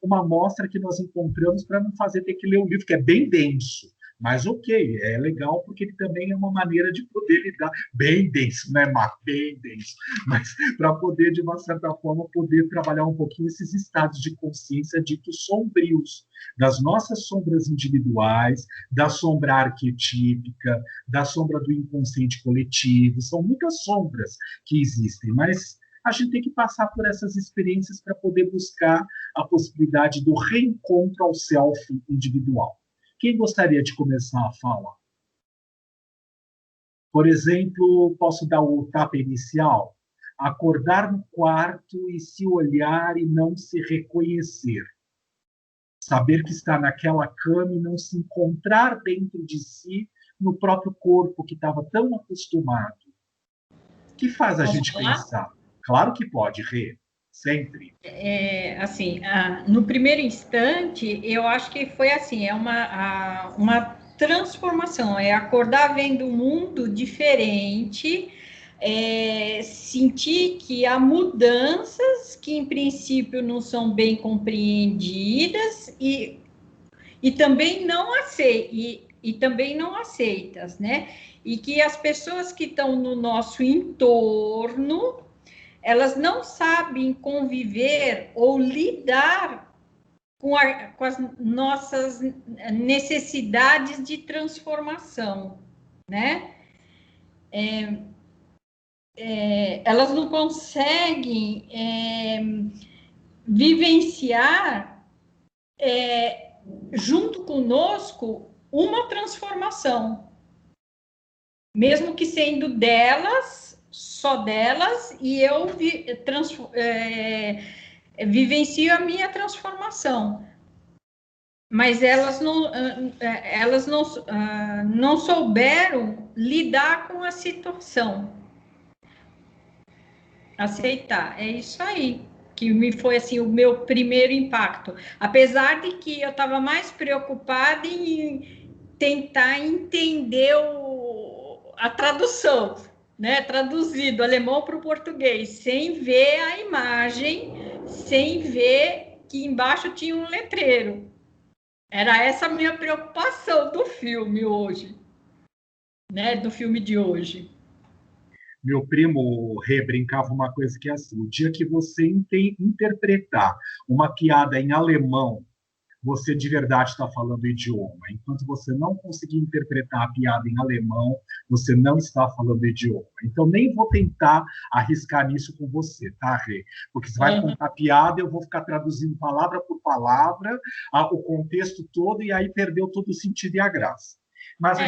uma amostra que nós encontramos para não fazer ter que ler o livro, que é bem denso. Mas ok, é legal porque ele também é uma maneira de poder lidar, bem denso, né, Marco? Bem denso, mas para poder, de uma certa forma, poder trabalhar um pouquinho esses estados de consciência ditos sombrios, das nossas sombras individuais, da sombra arquetípica, da sombra do inconsciente coletivo, são muitas sombras que existem, mas a gente tem que passar por essas experiências para poder buscar a possibilidade do reencontro ao self individual. Quem gostaria de começar a falar? Por exemplo, posso dar o tapa inicial? Acordar no quarto e se olhar e não se reconhecer. Saber que está naquela cama e não se encontrar dentro de si no próprio corpo que estava tão acostumado. O que faz a gente pensar? Claro que pode, Rê, sempre. Assim, no primeiro instante, eu acho que foi assim, é uma transformação, é acordar vendo um mundo diferente, sentir que há mudanças que, em princípio, não são bem compreendidas e também também não aceitas, né? E que as pessoas que estão no nosso entorno, elas não sabem conviver ou lidar com as nossas necessidades de transformação, né? Elas não conseguem vivenciar junto conosco uma transformação, mesmo que sendo delas, só delas, e eu vivencio a minha transformação. Mas elas não souberam lidar com a situação. Aceitar, é isso aí. Que me foi assim o meu primeiro impacto. Apesar de que eu estava mais preocupada em tentar entender a tradução, né? Traduzir do alemão para o português, sem ver a imagem, sem ver que embaixo tinha um letreiro. Era essa a minha preocupação do filme hoje, né? Do filme de hoje. Meu primo Rê brincava uma coisa que é assim: o dia que você interpretar uma piada em alemão, você de verdade está falando o idioma. Enquanto você não conseguir interpretar a piada em alemão, você não está falando o idioma. Então, nem vou tentar arriscar nisso com você, tá, Rê? Porque você vai contar piada, eu vou ficar traduzindo palavra por palavra, o contexto todo, e aí perdeu todo o sentido e a graça. Mas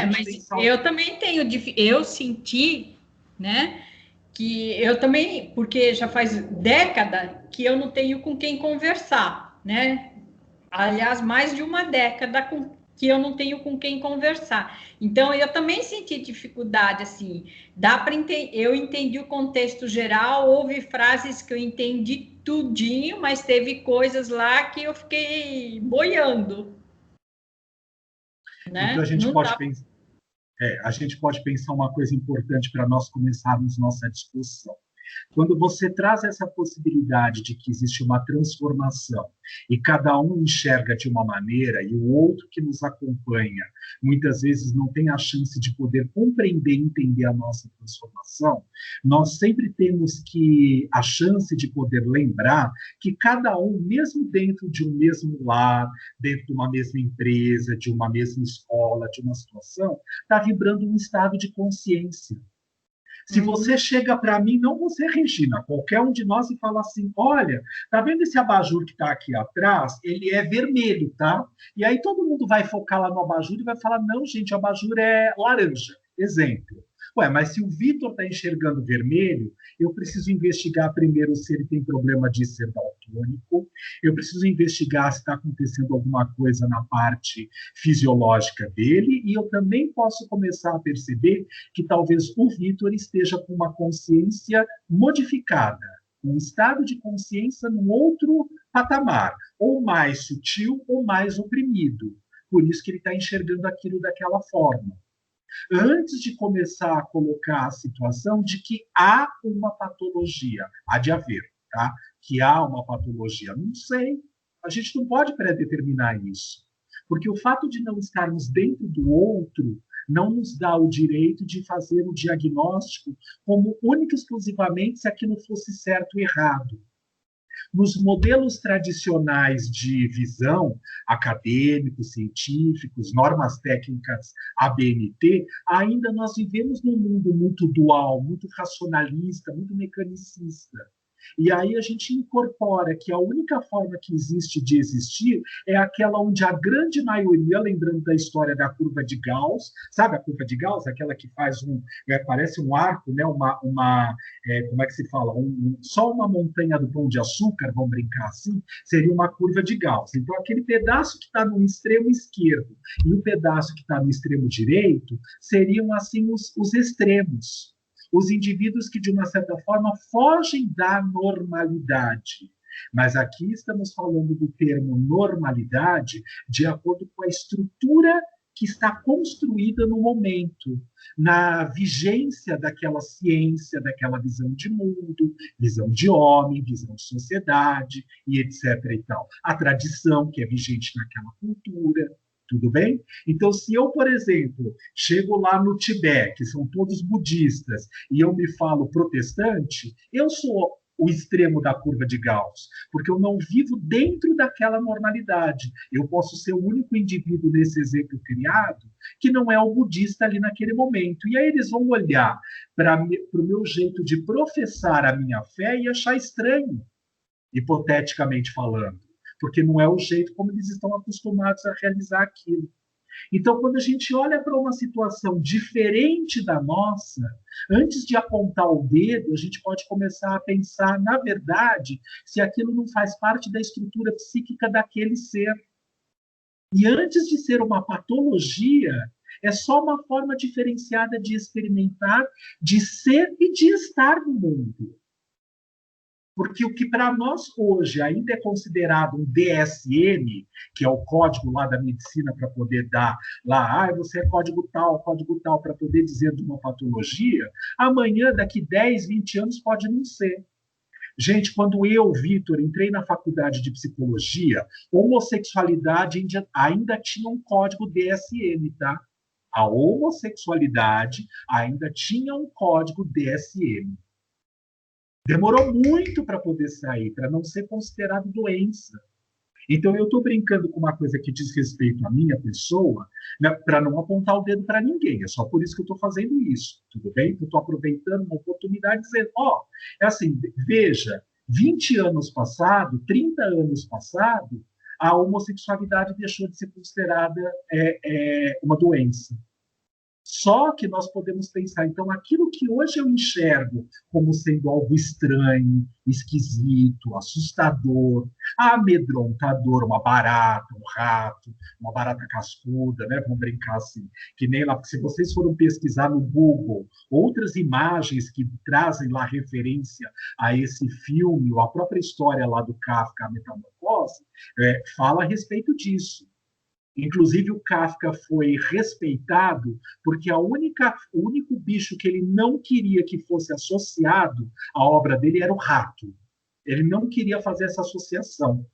eu também tenho... Eu senti, né, que eu também... Porque já faz década que eu não tenho com quem conversar, né? Aliás, mais de uma década que eu não tenho com quem conversar. Então, eu também senti dificuldade, assim. Eu entendi o contexto geral, houve frases que eu entendi tudinho, mas teve coisas lá que eu fiquei boiando. Né? Então, a gente pode pensar uma coisa importante para nós começarmos nossa discussão. Quando você traz essa possibilidade de que existe uma transformação e cada um enxerga de uma maneira e o outro que nos acompanha muitas vezes não tem a chance de poder compreender e entender a nossa transformação, nós sempre temos a chance de poder lembrar que cada um, mesmo dentro de um mesmo lar, dentro de uma mesma empresa, de uma mesma escola, de uma situação, está vibrando um estado de consciência. Se você chega para mim, não você, Regina, qualquer um de nós, e fala assim: olha, tá vendo esse abajur que está aqui atrás? Ele é vermelho, tá? E aí todo mundo vai focar lá no abajur e vai falar: não, gente, o abajur é laranja. Exemplo. Ué, mas se o Vitor está enxergando vermelho, eu preciso investigar primeiro se ele tem problema de ser daltônico, eu preciso investigar se está acontecendo alguma coisa na parte fisiológica dele, e eu também posso começar a perceber que talvez o Vitor esteja com uma consciência modificada, um estado de consciência num outro patamar, ou mais sutil ou mais oprimido. Por isso que ele está enxergando aquilo daquela forma. Antes de começar a colocar a situação de que há uma patologia, há de haver, tá? Que há uma patologia. Não sei, a gente não pode predeterminar isso, porque o fato de não estarmos dentro do outro não nos dá o direito de fazer o diagnóstico como único e exclusivamente se aquilo fosse certo ou errado. Nos modelos tradicionais de visão, acadêmicos, científicos, normas técnicas ABNT, ainda nós vivemos num mundo muito dual, muito racionalista, muito mecanicista. E aí a gente incorpora que a única forma que existe de existir é aquela onde a grande maioria, lembrando da história da curva de Gauss, sabe a curva de Gauss? Aquela que faz parece um arco, né? Como é que se fala? Só uma montanha do Pão de Açúcar, vamos brincar assim, seria uma curva de Gauss. Então, aquele pedaço que está no extremo esquerdo e o pedaço que está no extremo direito seriam, assim, os extremos. Os indivíduos que, de uma certa forma, fogem da normalidade. Mas aqui estamos falando do termo normalidade de acordo com a estrutura que está construída no momento, na vigência daquela ciência, daquela visão de mundo, visão de homem, visão de sociedade, e etc. e tal. A tradição que é vigente naquela cultura, tudo bem? Então, se eu, por exemplo, chego lá no Tibete, que são todos budistas, e eu me falo protestante, eu sou o extremo da curva de Gauss, porque eu não vivo dentro daquela normalidade. Eu posso ser o único indivíduo nesse exemplo criado que não é o budista ali naquele momento. E aí eles vão olhar para o meu jeito de professar a minha fé e achar estranho, hipoteticamente falando, porque não é o jeito como eles estão acostumados a realizar aquilo. Então, quando a gente olha para uma situação diferente da nossa, antes de apontar o dedo, a gente pode começar a pensar, na verdade, se aquilo não faz parte da estrutura psíquica daquele ser. E antes de ser uma patologia, é só uma forma diferenciada de experimentar, de ser e de estar no mundo. Porque o que para nós hoje ainda é considerado um DSM, que é o código lá da medicina para poder dar lá, você é código tal, para poder dizer de uma patologia, amanhã, daqui 10, 20 anos, pode não ser. Gente, quando eu, Vitor, entrei na faculdade de psicologia, homossexualidade ainda tinha um código DSM, tá? A homossexualidade ainda tinha um código DSM. Demorou muito para poder sair, para não ser considerado doença. Então, eu estou brincando com uma coisa que diz respeito à minha pessoa, né, para não apontar o dedo para ninguém. É só por isso que eu estou fazendo isso, tudo bem? Eu estou aproveitando uma oportunidade e dizendo, é assim, veja, 20 anos passado, 30 anos passado, a homossexualidade deixou de ser considerada uma doença. Só que nós podemos pensar, então, aquilo que hoje eu enxergo como sendo algo estranho, esquisito, assustador, amedrontador, uma barata, um rato, uma barata cascuda, né? Vamos brincar assim, que nem lá, se vocês forem pesquisar no Google outras imagens que trazem lá referência a esse filme, ou a própria história lá do Kafka, a Metamorfose, fala a respeito disso. Inclusive, o Kafka foi respeitado porque o único bicho que ele não queria que fosse associado à obra dele era o rato. Ele não queria fazer essa associação.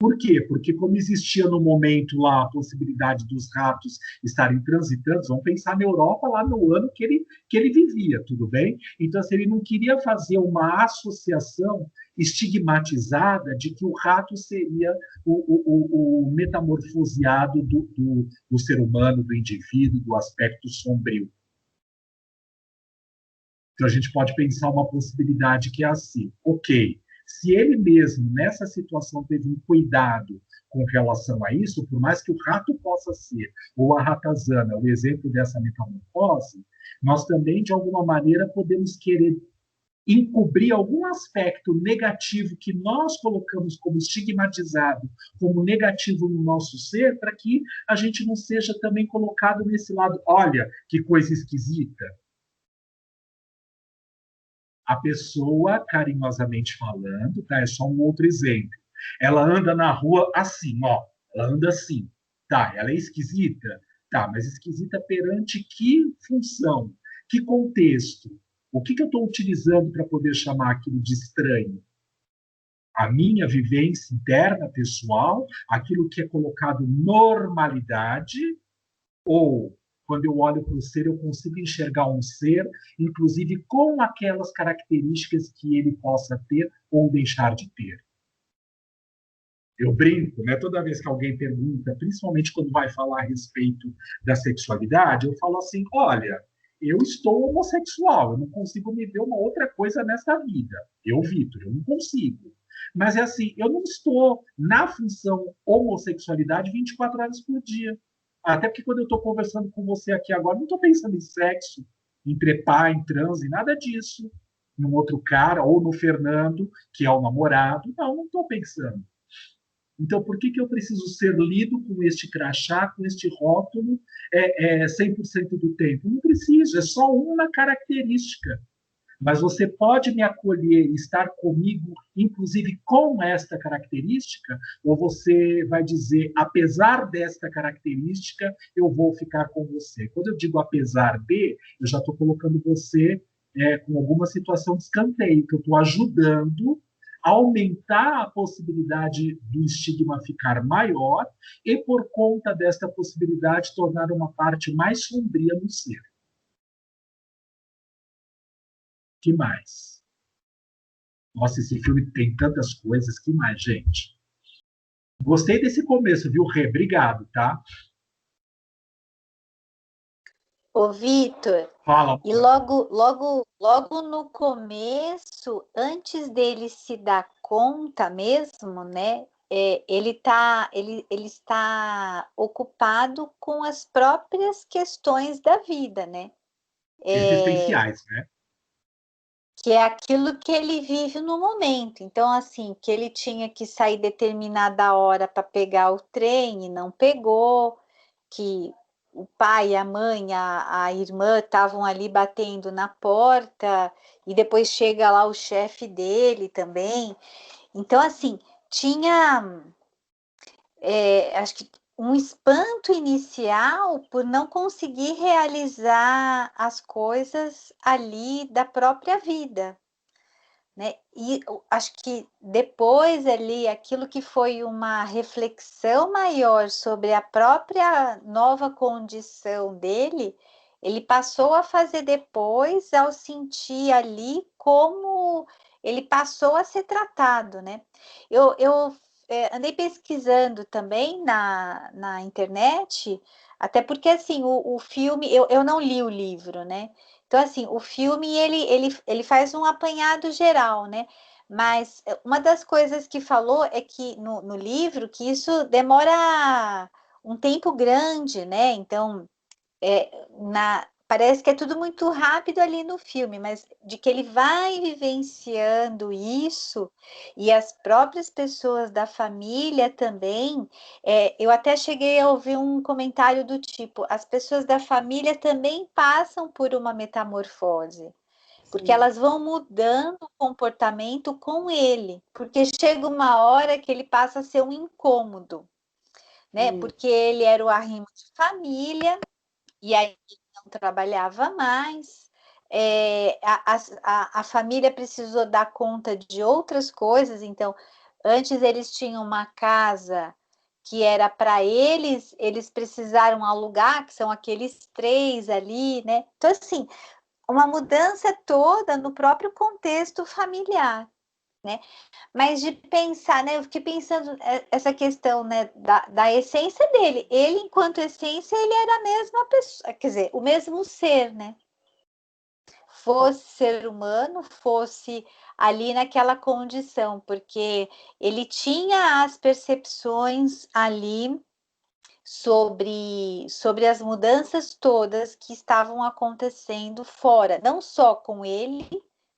Por quê? Porque como existia no momento lá a possibilidade dos ratos estarem transitando, vamos pensar na Europa lá no ano que ele vivia, tudo bem? Então, assim, ele não queria fazer uma associação estigmatizada de que o rato seria o metamorfoseado do ser humano, do indivíduo, do aspecto sombrio. Então, a gente pode pensar uma possibilidade que é assim, ok, se ele mesmo, nessa situação, teve um cuidado com relação a isso, por mais que o rato possa ser, ou a ratazana, o exemplo dessa metamorfose, nós também, de alguma maneira, podemos querer encobrir algum aspecto negativo que nós colocamos como estigmatizado, como negativo no nosso ser, para que a gente não seja também colocado nesse lado, olha, que coisa esquisita. A pessoa, carinhosamente falando, tá? É só um outro exemplo. Ela anda na rua assim, ela anda assim. Tá, ela é esquisita? Tá, mas esquisita perante que função? Que contexto? O que eu estou utilizando para poder chamar aquilo de estranho? A minha vivência interna, pessoal, aquilo que é colocado normalidade, ou quando eu olho para o ser, eu consigo enxergar um ser, inclusive com aquelas características que ele possa ter ou deixar de ter. Eu brinco, né? Toda vez que alguém pergunta, principalmente quando vai falar a respeito da sexualidade, eu falo assim, olha, eu estou homossexual, eu não consigo me ver uma outra coisa nessa vida. Eu, Vitor, eu não consigo. Mas é assim, eu não estou na função homossexualidade 24 horas por dia. Até porque quando eu estou conversando com você aqui agora, não estou pensando em sexo, em trepar, em transe, nada disso. Num outro cara, ou no Fernando, que é o namorado. Não estou pensando. Então, por que eu preciso ser lido com este crachá, com este rótulo, 100% do tempo? Não preciso, é só uma característica. Mas você pode me acolher e estar comigo, inclusive com esta característica, ou você vai dizer, apesar desta característica, eu vou ficar com você. Quando eu digo apesar de, eu já estou colocando você com alguma situação de escanteio, que eu estou ajudando a aumentar a possibilidade do estigma ficar maior e, por conta desta possibilidade, tornar uma parte mais sombria no ser. Que mais? Nossa, esse filme tem tantas coisas. Que mais, gente? Gostei desse começo, viu, Rê? Obrigado, tá? Ô, Vitor, Fala. e logo no começo, antes dele se dar conta mesmo, né? Ele está ocupado com as próprias questões da vida, né? Existenciais, né? Que é aquilo que ele vive no momento. Então, assim, que ele tinha que sair determinada hora para pegar o trem e não pegou, que o pai, a mãe, a irmã estavam ali batendo na porta, e depois chega lá o chefe dele também. Então, assim, tinha, acho que um espanto inicial por não conseguir realizar as coisas ali da própria vida, né? E acho que depois ali, aquilo que foi uma reflexão maior sobre a própria nova condição dele, ele passou a fazer depois ao sentir ali como ele passou a ser tratado, né? Eu andei pesquisando também na internet, até porque assim, o filme, eu não li o livro, né? Então, assim, o filme, ele faz um apanhado geral, né? Mas uma das coisas que falou é que no livro, que isso demora um tempo grande, né? Então, parece que é tudo muito rápido ali no filme, mas de que ele vai vivenciando isso, e as próprias pessoas da família também, eu até cheguei a ouvir um comentário do tipo, as pessoas da família também passam por uma metamorfose, porque elas vão mudando o comportamento com ele, porque chega uma hora que ele passa a ser um incômodo, né? Porque ele era o arrimo de família, e aí não trabalhava mais, a família precisou dar conta de outras coisas, então, antes eles tinham uma casa que era para eles, eles precisaram alugar, que são aqueles 3 ali, né? Então, assim, uma mudança toda no próprio contexto familiar, né? Mas de pensar, né? Eu fiquei pensando essa questão, né, da essência dele. Ele, enquanto essência, ele era a mesma pessoa, quer dizer, o mesmo ser, né? Fosse ser humano, fosse ali naquela condição, porque ele tinha as percepções ali sobre as mudanças todas que estavam acontecendo fora, não só com ele,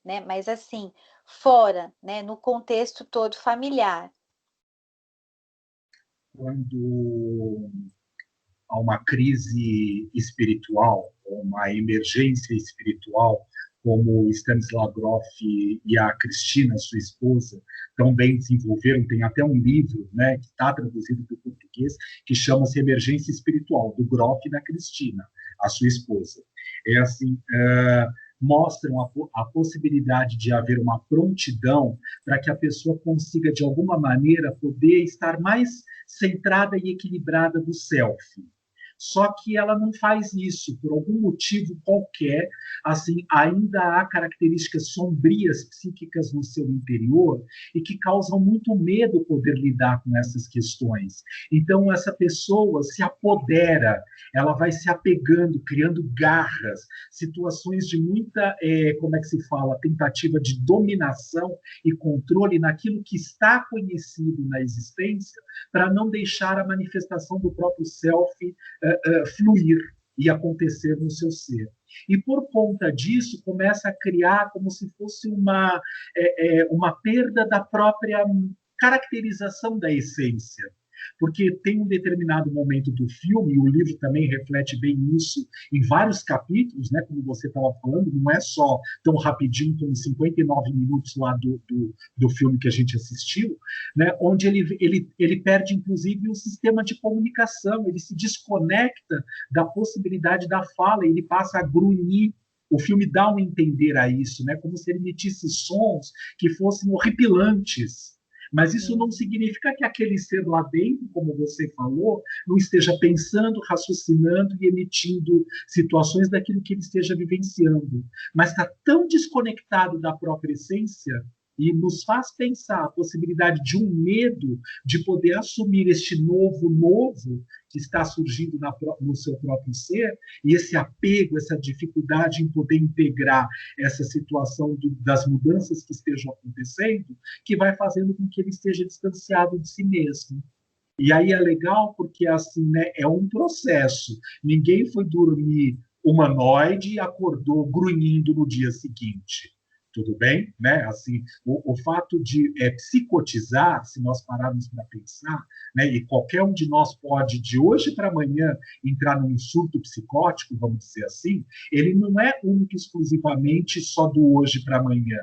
né, mas assim, fora, né, no contexto todo familiar. Quando há uma crise espiritual, uma emergência espiritual, como o Stanislav Grof e a Cristina, sua esposa, também desenvolveram, tem até um livro, né, que está traduzido para o português, que chama-se Emergência Espiritual, do Grof e da Cristina, a sua esposa. É assim, mostram a possibilidade de haver uma prontidão para que a pessoa consiga, de alguma maneira, poder estar mais centrada e equilibrada do self. Só que ela não faz isso por algum motivo qualquer. Assim, ainda há características sombrias psíquicas no seu interior e que causam muito medo poder lidar com essas questões. Então, essa pessoa se apodera, ela vai se apegando, criando garras, situações de muita, como é que se fala, tentativa de dominação e controle naquilo que está conhecido na existência, para não deixar a manifestação do próprio self fluir e acontecer no seu ser. E por conta disso, começa a criar como se fosse uma perda da própria caracterização da essência. Porque tem um determinado momento do filme, e o livro também reflete bem isso em vários capítulos, né, como você estava falando, não é só tão rapidinho como 59 minutos lá do filme que a gente assistiu, né, onde ele perde, inclusive, o sistema de comunicação, ele se desconecta da possibilidade da fala, ele passa a grunhir. O filme dá um entender a isso, né, como se ele emitisse sons que fossem horripilantes. Mas isso não significa que aquele ser lá dentro, como você falou, não esteja pensando, raciocinando e emitindo situações daquilo que ele esteja vivenciando. Mas está tão desconectado da própria essência e nos faz pensar a possibilidade de um medo de poder assumir este novo que está surgindo no seu próprio ser, e esse apego, essa dificuldade em poder integrar essa situação das mudanças que estejam acontecendo, que vai fazendo com que ele esteja distanciado de si mesmo. E aí é legal porque assim, né, é um processo. Ninguém foi dormir humanoide e acordou grunhindo no dia seguinte. Tudo bem? Né? Assim, o fato de psicotizar, se nós pararmos para pensar, né, e qualquer um de nós pode, de hoje para amanhã, entrar num surto psicótico, vamos dizer assim, ele não é único exclusivamente só do hoje para amanhã.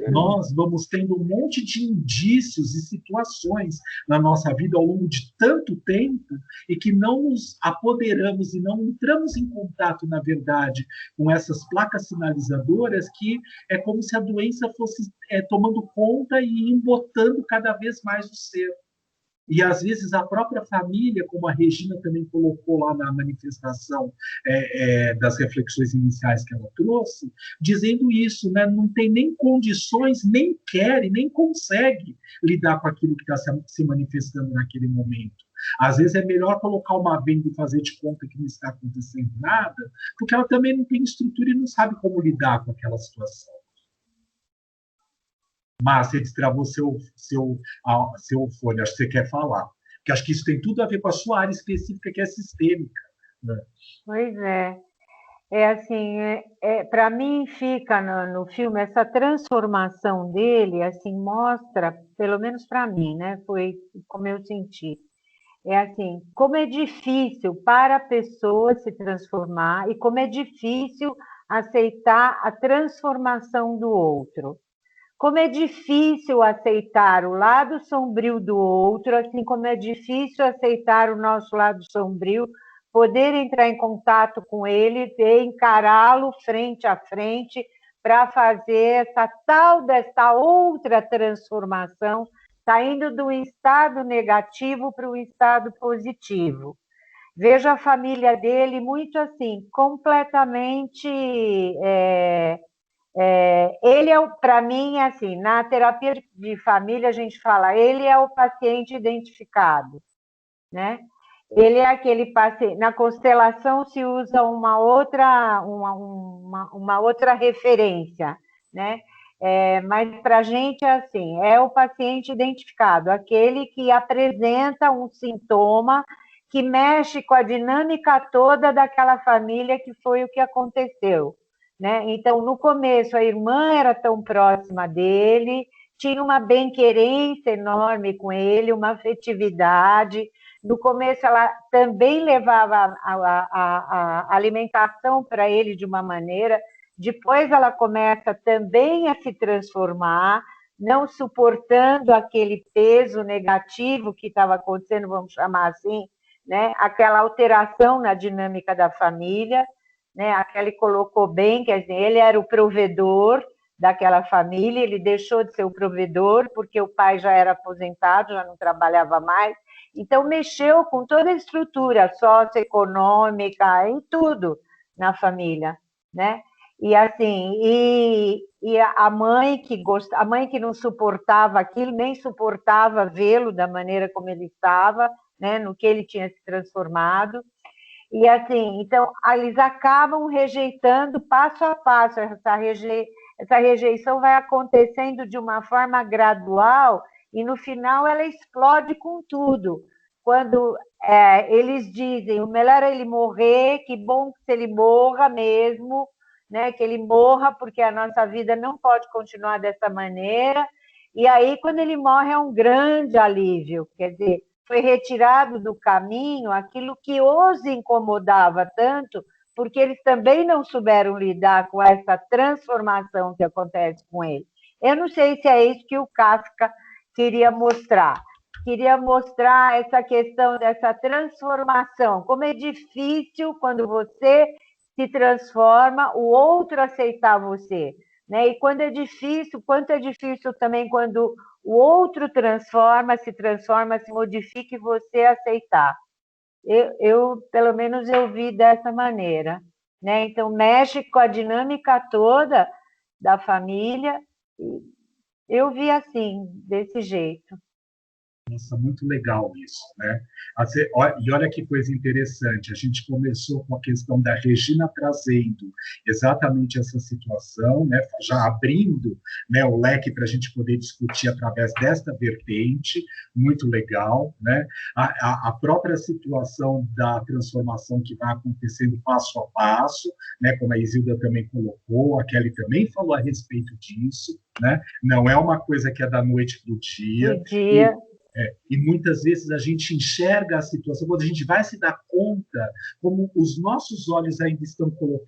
Nós vamos tendo um monte de indícios e situações na nossa vida ao longo de tanto tempo e que não nos apoderamos e não entramos em contato, na verdade, com essas placas sinalizadoras, que é como se a doença fosse tomando conta e embotando cada vez mais o ser. E, às vezes, a própria família, como a Regina também colocou lá na manifestação das reflexões iniciais que ela trouxe, dizendo isso, né? Não tem nem condições, nem quer e nem consegue lidar com aquilo que está se manifestando naquele momento. Às vezes é melhor colocar uma venda e fazer de conta que não está acontecendo nada, porque ela também não tem estrutura e não sabe como lidar com aquela situação. Márcia, destravou seu fone, acho que você quer falar. Porque acho que isso tem tudo a ver com a sua área específica, que é sistêmica. Né? Pois é. Assim, para mim fica no filme essa transformação dele, assim, mostra, pelo menos para mim, né? Foi como eu senti. Assim, como é difícil para a pessoa se transformar e como é difícil aceitar a transformação do outro. Como é difícil aceitar o lado sombrio do outro, assim como é difícil aceitar o nosso lado sombrio, poder entrar em contato com ele e encará-lo frente a frente para fazer dessa outra transformação, saindo do estado negativo para o estado positivo. Vejo a família dele muito assim, completamente... ele para mim, assim, na terapia de família a gente fala, ele é o paciente identificado, né? Ele é aquele paciente, na constelação se usa uma outra referência, né? Mas para a gente é assim, é o paciente identificado, aquele que apresenta um sintoma que mexe com a dinâmica toda daquela família, que foi o que aconteceu. Né? Então, no começo, a irmã era tão próxima dele, tinha uma bem-querência enorme com ele, uma afetividade. No começo, ela também levava a alimentação para ele de uma maneira. Depois, ela começa também a se transformar, não suportando aquele peso negativo que estava acontecendo, vamos chamar assim, né? Aquela alteração na dinâmica da família. Né? A Kelly colocou bem, quer dizer, ele era o provedor daquela família, ele deixou de ser o provedor porque o pai já era aposentado, já não trabalhava mais, Então, mexeu com toda a estrutura socioeconômica e tudo na família, né? E assim, a mãe a mãe que não suportava aquilo, nem suportava vê-lo da maneira como ele estava, né, no que ele tinha se transformado. E assim, então, eles acabam rejeitando passo a passo, essa rejeição vai acontecendo de uma forma gradual e no final ela explode com tudo. Quando eles dizem, o melhor é ele morrer, que bom se ele morra mesmo, né? Que ele morra, porque a nossa vida não pode continuar dessa maneira. E aí, quando ele morre, é um grande alívio, quer dizer, foi retirado do caminho aquilo que os incomodava tanto, porque eles também não souberam lidar com essa transformação que acontece com ele. Eu não sei se é isso que o Kafka queria mostrar. Queria mostrar essa questão dessa transformação, como é difícil quando você se transforma, o outro aceitar você, né? E quando é difícil, quanto é difícil também quando o outro se modifica e você aceitar. Pelo menos, eu vi dessa maneira, né? Então, mexe com a dinâmica toda da família. Eu vi assim, desse jeito. Nossa, muito legal isso, né? E olha que coisa interessante, a gente começou com a questão da Regina trazendo exatamente essa situação, né? Já abrindo, né, o leque para a gente poder discutir através desta vertente, muito legal, né? A própria situação da transformação que vai acontecendo passo a passo, né? Como a Isilda também colocou, a Kelly também falou a respeito disso, né? Não é uma coisa que é da noite para o dia. E muitas vezes a gente enxerga a situação, quando a gente vai se dar conta, como os nossos olhos ainda estão com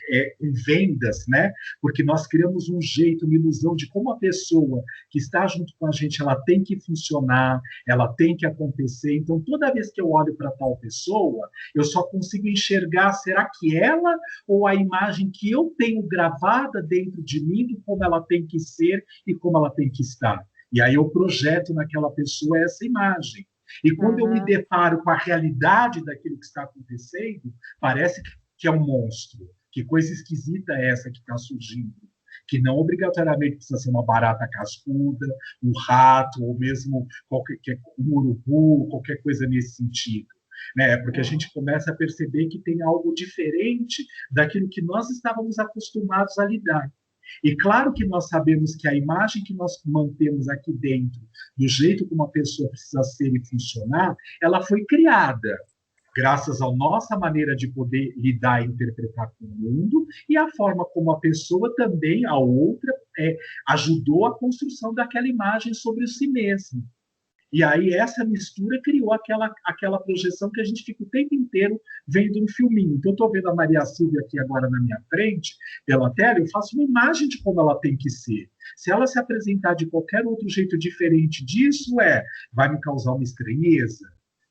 vendas, né? Porque nós criamos um jeito, uma ilusão de como a pessoa que está junto com a gente, ela tem que funcionar, ela tem que acontecer. Então, toda vez que eu olho para tal pessoa, eu só consigo enxergar, será que ela ou a imagem que eu tenho gravada dentro de mim de como ela tem que ser e como ela tem que estar. E aí eu projeto naquela pessoa essa imagem. E quando eu me deparo com a realidade daquilo que está acontecendo, parece que é um monstro. Que coisa esquisita é essa que está surgindo? Que não obrigatoriamente precisa ser uma barata cascuda, um rato, ou mesmo um urubu, qualquer coisa nesse sentido. Né? Porque a gente começa a perceber que tem algo diferente daquilo que nós estávamos acostumados a lidar. E claro que nós sabemos que a imagem que nós mantemos aqui dentro, do jeito como a pessoa precisa ser e funcionar, ela foi criada graças à nossa maneira de poder lidar e interpretar com o mundo e a forma como a pessoa também, a outra, ajudou a construção daquela imagem sobre si mesma. E aí essa mistura criou aquela projeção que a gente fica o tempo inteiro vendo um filminho. Então eu estou vendo a Maria Silvia aqui agora na minha frente, pela tela, eu faço uma imagem de como ela tem que ser. Se ela se apresentar de qualquer outro jeito diferente disso, vai me causar uma estranheza.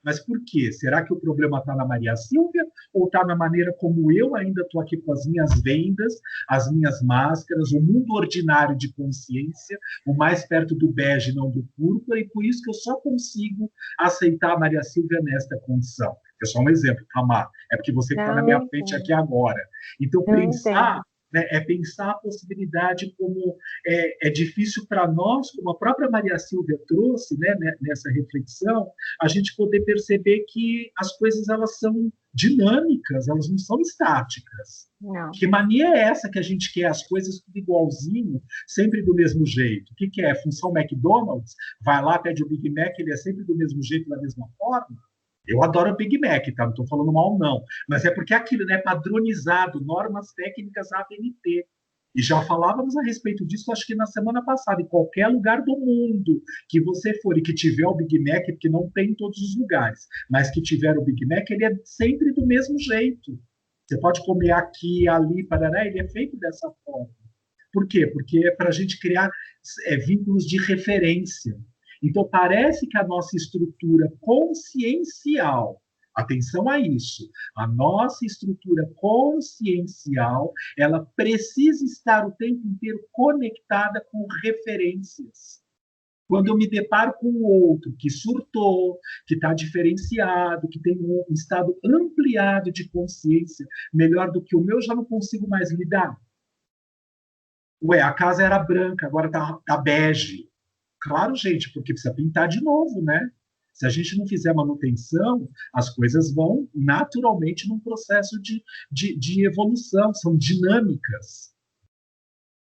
Mas por quê? Será que o problema está na Maria Silvia ou está na maneira como eu ainda estou aqui com as minhas vendas, as minhas máscaras, o mundo ordinário de consciência, o mais perto do bege, não do púrpura, e por isso que eu só consigo aceitar a Maria Silvia nesta condição. É só um exemplo, Tamar. É porque você está na minha frente aqui agora. Então, pensar... Né, pensar a possibilidade como é difícil para nós, como a própria Maria Silvia trouxe, né, nessa reflexão, a gente poder perceber que as coisas elas são dinâmicas, elas não são estáticas. Não. Que mania é essa que a gente quer as coisas tudo igualzinho, sempre do mesmo jeito? O que é? Função McDonald's? Vai lá, pede o Big Mac, ele é sempre do mesmo jeito, da mesma forma? Eu adoro o Big Mac, tá? Não estou falando mal, não. Mas é porque aquilo, né, padronizado, normas técnicas ABNT. E já falávamos a respeito disso, acho que na semana passada, em qualquer lugar do mundo que você for e que tiver o Big Mac, porque não tem em todos os lugares, mas que tiver o Big Mac, ele é sempre do mesmo jeito. Você pode comer aqui, ali, parará, ele é feito dessa forma. Por quê? Porque é para a gente criar vínculos de referência. Então, parece que a nossa estrutura consciencial, atenção a isso, a nossa estrutura consciencial, ela precisa estar o tempo inteiro conectada com referências. Quando eu me deparo com o outro que surtou, que está diferenciado, que tem um estado ampliado de consciência melhor do que o meu, já não consigo mais lidar. Ué, a casa era branca, agora tá bege. Claro, gente, porque precisa pintar de novo, né? Se a gente não fizer manutenção, as coisas vão naturalmente num processo de evolução, são dinâmicas.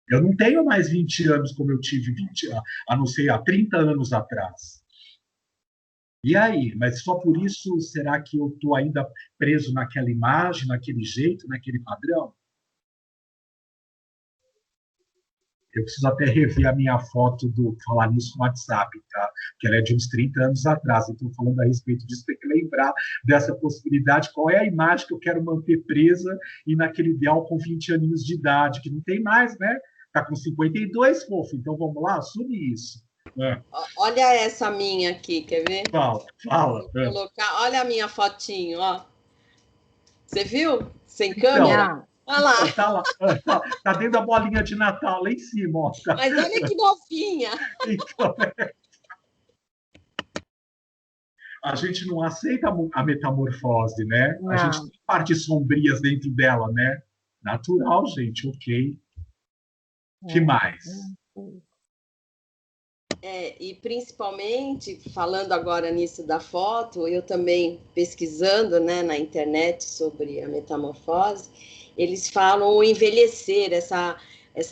Eu não tenho mais 20 anos como eu tive a não ser há 30 anos atrás. E aí? Mas só por isso, será que eu estou ainda preso naquela imagem, naquele jeito, naquele padrão? Eu preciso até rever a minha foto falar nisso no WhatsApp, tá? Que ela é de uns 30 anos atrás. Então, falando a respeito disso, tem que lembrar dessa possibilidade. Qual é a imagem que eu quero manter presa e naquele ideal com 20 aninhos de idade, que não tem mais, né? Está com 52, fofo. Então, vamos lá, assume isso. Olha essa minha aqui, quer ver? Fala. Olha a minha fotinho, ó. Você viu? Sem câmera? Olha lá. Tá lá. Tá dentro da bolinha de Natal, lá em cima. Ó. Mas olha que novinha. Então, a gente não aceita a metamorfose, né? Não. A gente tem partes sombrias dentro dela, né? Natural, gente, ok. Que mais? E principalmente, falando agora nisso da foto, eu também pesquisando, né, na internet sobre a metamorfose, eles falam o envelhecer, essa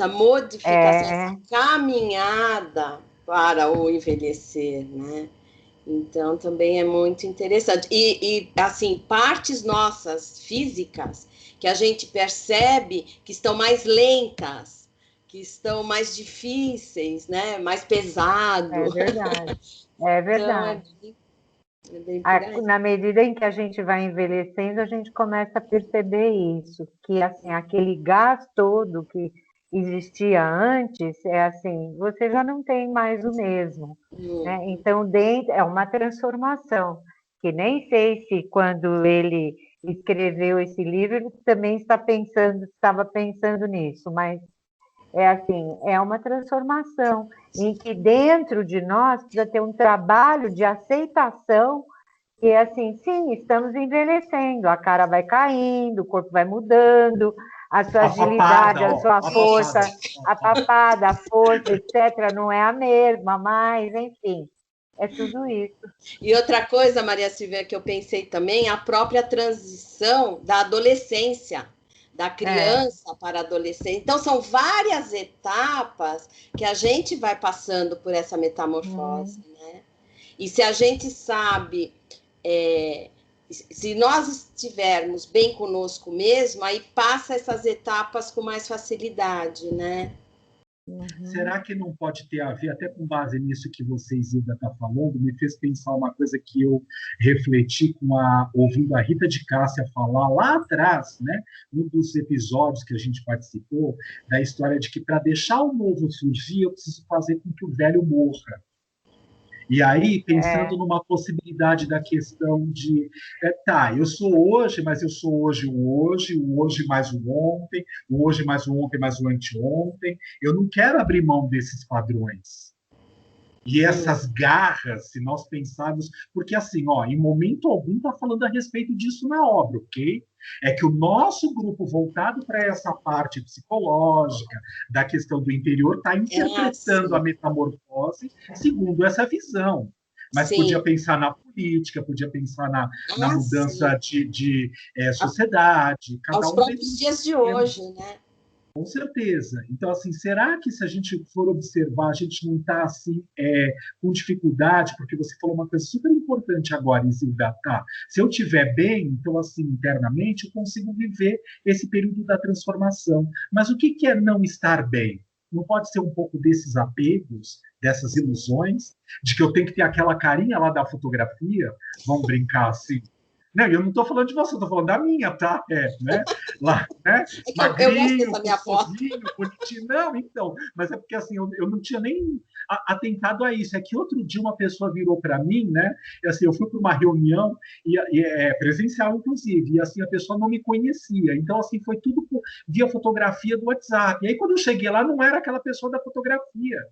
modificação, essa caminhada para o envelhecer, né? Então, também é muito interessante. E assim, partes nossas físicas que a gente percebe que estão mais lentas, que estão mais difíceis, né? Mais pesado. É verdade. É verdade. Então, na medida em que a gente vai envelhecendo, a gente começa a perceber isso, que assim, aquele gás todo que existia antes, você já não tem mais o mesmo. Né? Então, é uma transformação, que nem sei se quando ele escreveu esse livro, ele também estava pensando nisso, mas é uma transformação em que dentro de nós precisa ter um trabalho de aceitação que sim, estamos envelhecendo, a cara vai caindo, o corpo vai mudando, a sua agilidade, a sua força, a papada, a força, etc., não é a mesma, mas, enfim, é tudo isso. E outra coisa, Maria Silvia, que eu pensei também, a própria transição da adolescência, da criança para a adolescência. Então, são várias estimapas que a gente vai passando por essa metamorfose, né? E se a gente sabe, se nós estivermos bem conosco mesmo, aí passa essas etapas com mais facilidade, né? Será que não pode ter a ver, até com base nisso que você, Isilda, está falando, me fez pensar uma coisa que eu refleti ouvindo a Rita de Cássia falar lá atrás, né, num dos episódios que a gente participou, da história de que para deixar o novo surgir, eu preciso fazer com que o velho morra. E aí, pensando numa possibilidade da questão de, eu sou hoje, mas eu sou hoje o hoje mais o ontem mais o ontem mais o anteontem. Eu não quero abrir mão desses padrões. E essas garras, se nós pensarmos... Porque, assim, em momento algum está falando a respeito disso na obra, ok? É que o nosso grupo voltado para essa parte psicológica, da questão do interior, está interpretando a metamorfose segundo essa visão. Mas podia pensar na política, podia pensar na mudança de sociedade. Aos próprios dias de hoje, né? Com certeza. Então, assim, será que se a gente for observar, a gente não está assim, com dificuldade? Porque você falou uma coisa super importante agora, Isilda, tá? Se eu estiver bem, então, assim, internamente, eu consigo viver esse período da transformação. Mas o que é não estar bem? Não pode ser um pouco desses apegos, dessas ilusões, de que eu tenho que ter aquela carinha lá da fotografia? Vamos brincar assim? Não, eu não estou falando de você, estou falando da minha, tá? Né? Lá, né? Magrinho, eu gosto dessa minha foto. Bonitinho. Não, então, mas é porque assim, eu não tinha nem atentado a isso. É que outro dia uma pessoa virou para mim, né? E assim, eu fui para uma reunião presencial, inclusive, e assim, a pessoa não me conhecia. Então, assim, foi tudo via fotografia do WhatsApp. E aí, quando eu cheguei lá, não era aquela pessoa da fotografia.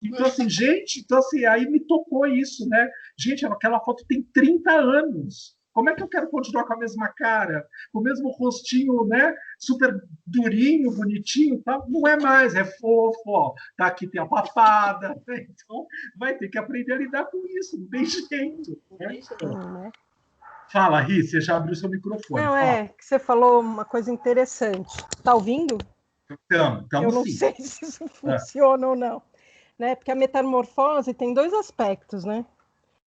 Então, assim, gente, então, assim, aí me tocou isso, né? Gente, aquela foto tem 30 anos. Como é que eu quero continuar com a mesma cara? Com o mesmo rostinho, né? Super durinho, bonitinho, tal? Não é mais, é fofo, ó. Tá aqui, tem a papada, né? Então, vai ter que aprender a lidar com isso, não tem jeito. Né? Né? Fala, Ri, você já abriu seu microfone. Não, Fala. que você falou uma coisa interessante. Tá ouvindo? Então, Eu não sim. sei se isso funciona ou não. Né? Porque a metamorfose tem dois aspectos, né?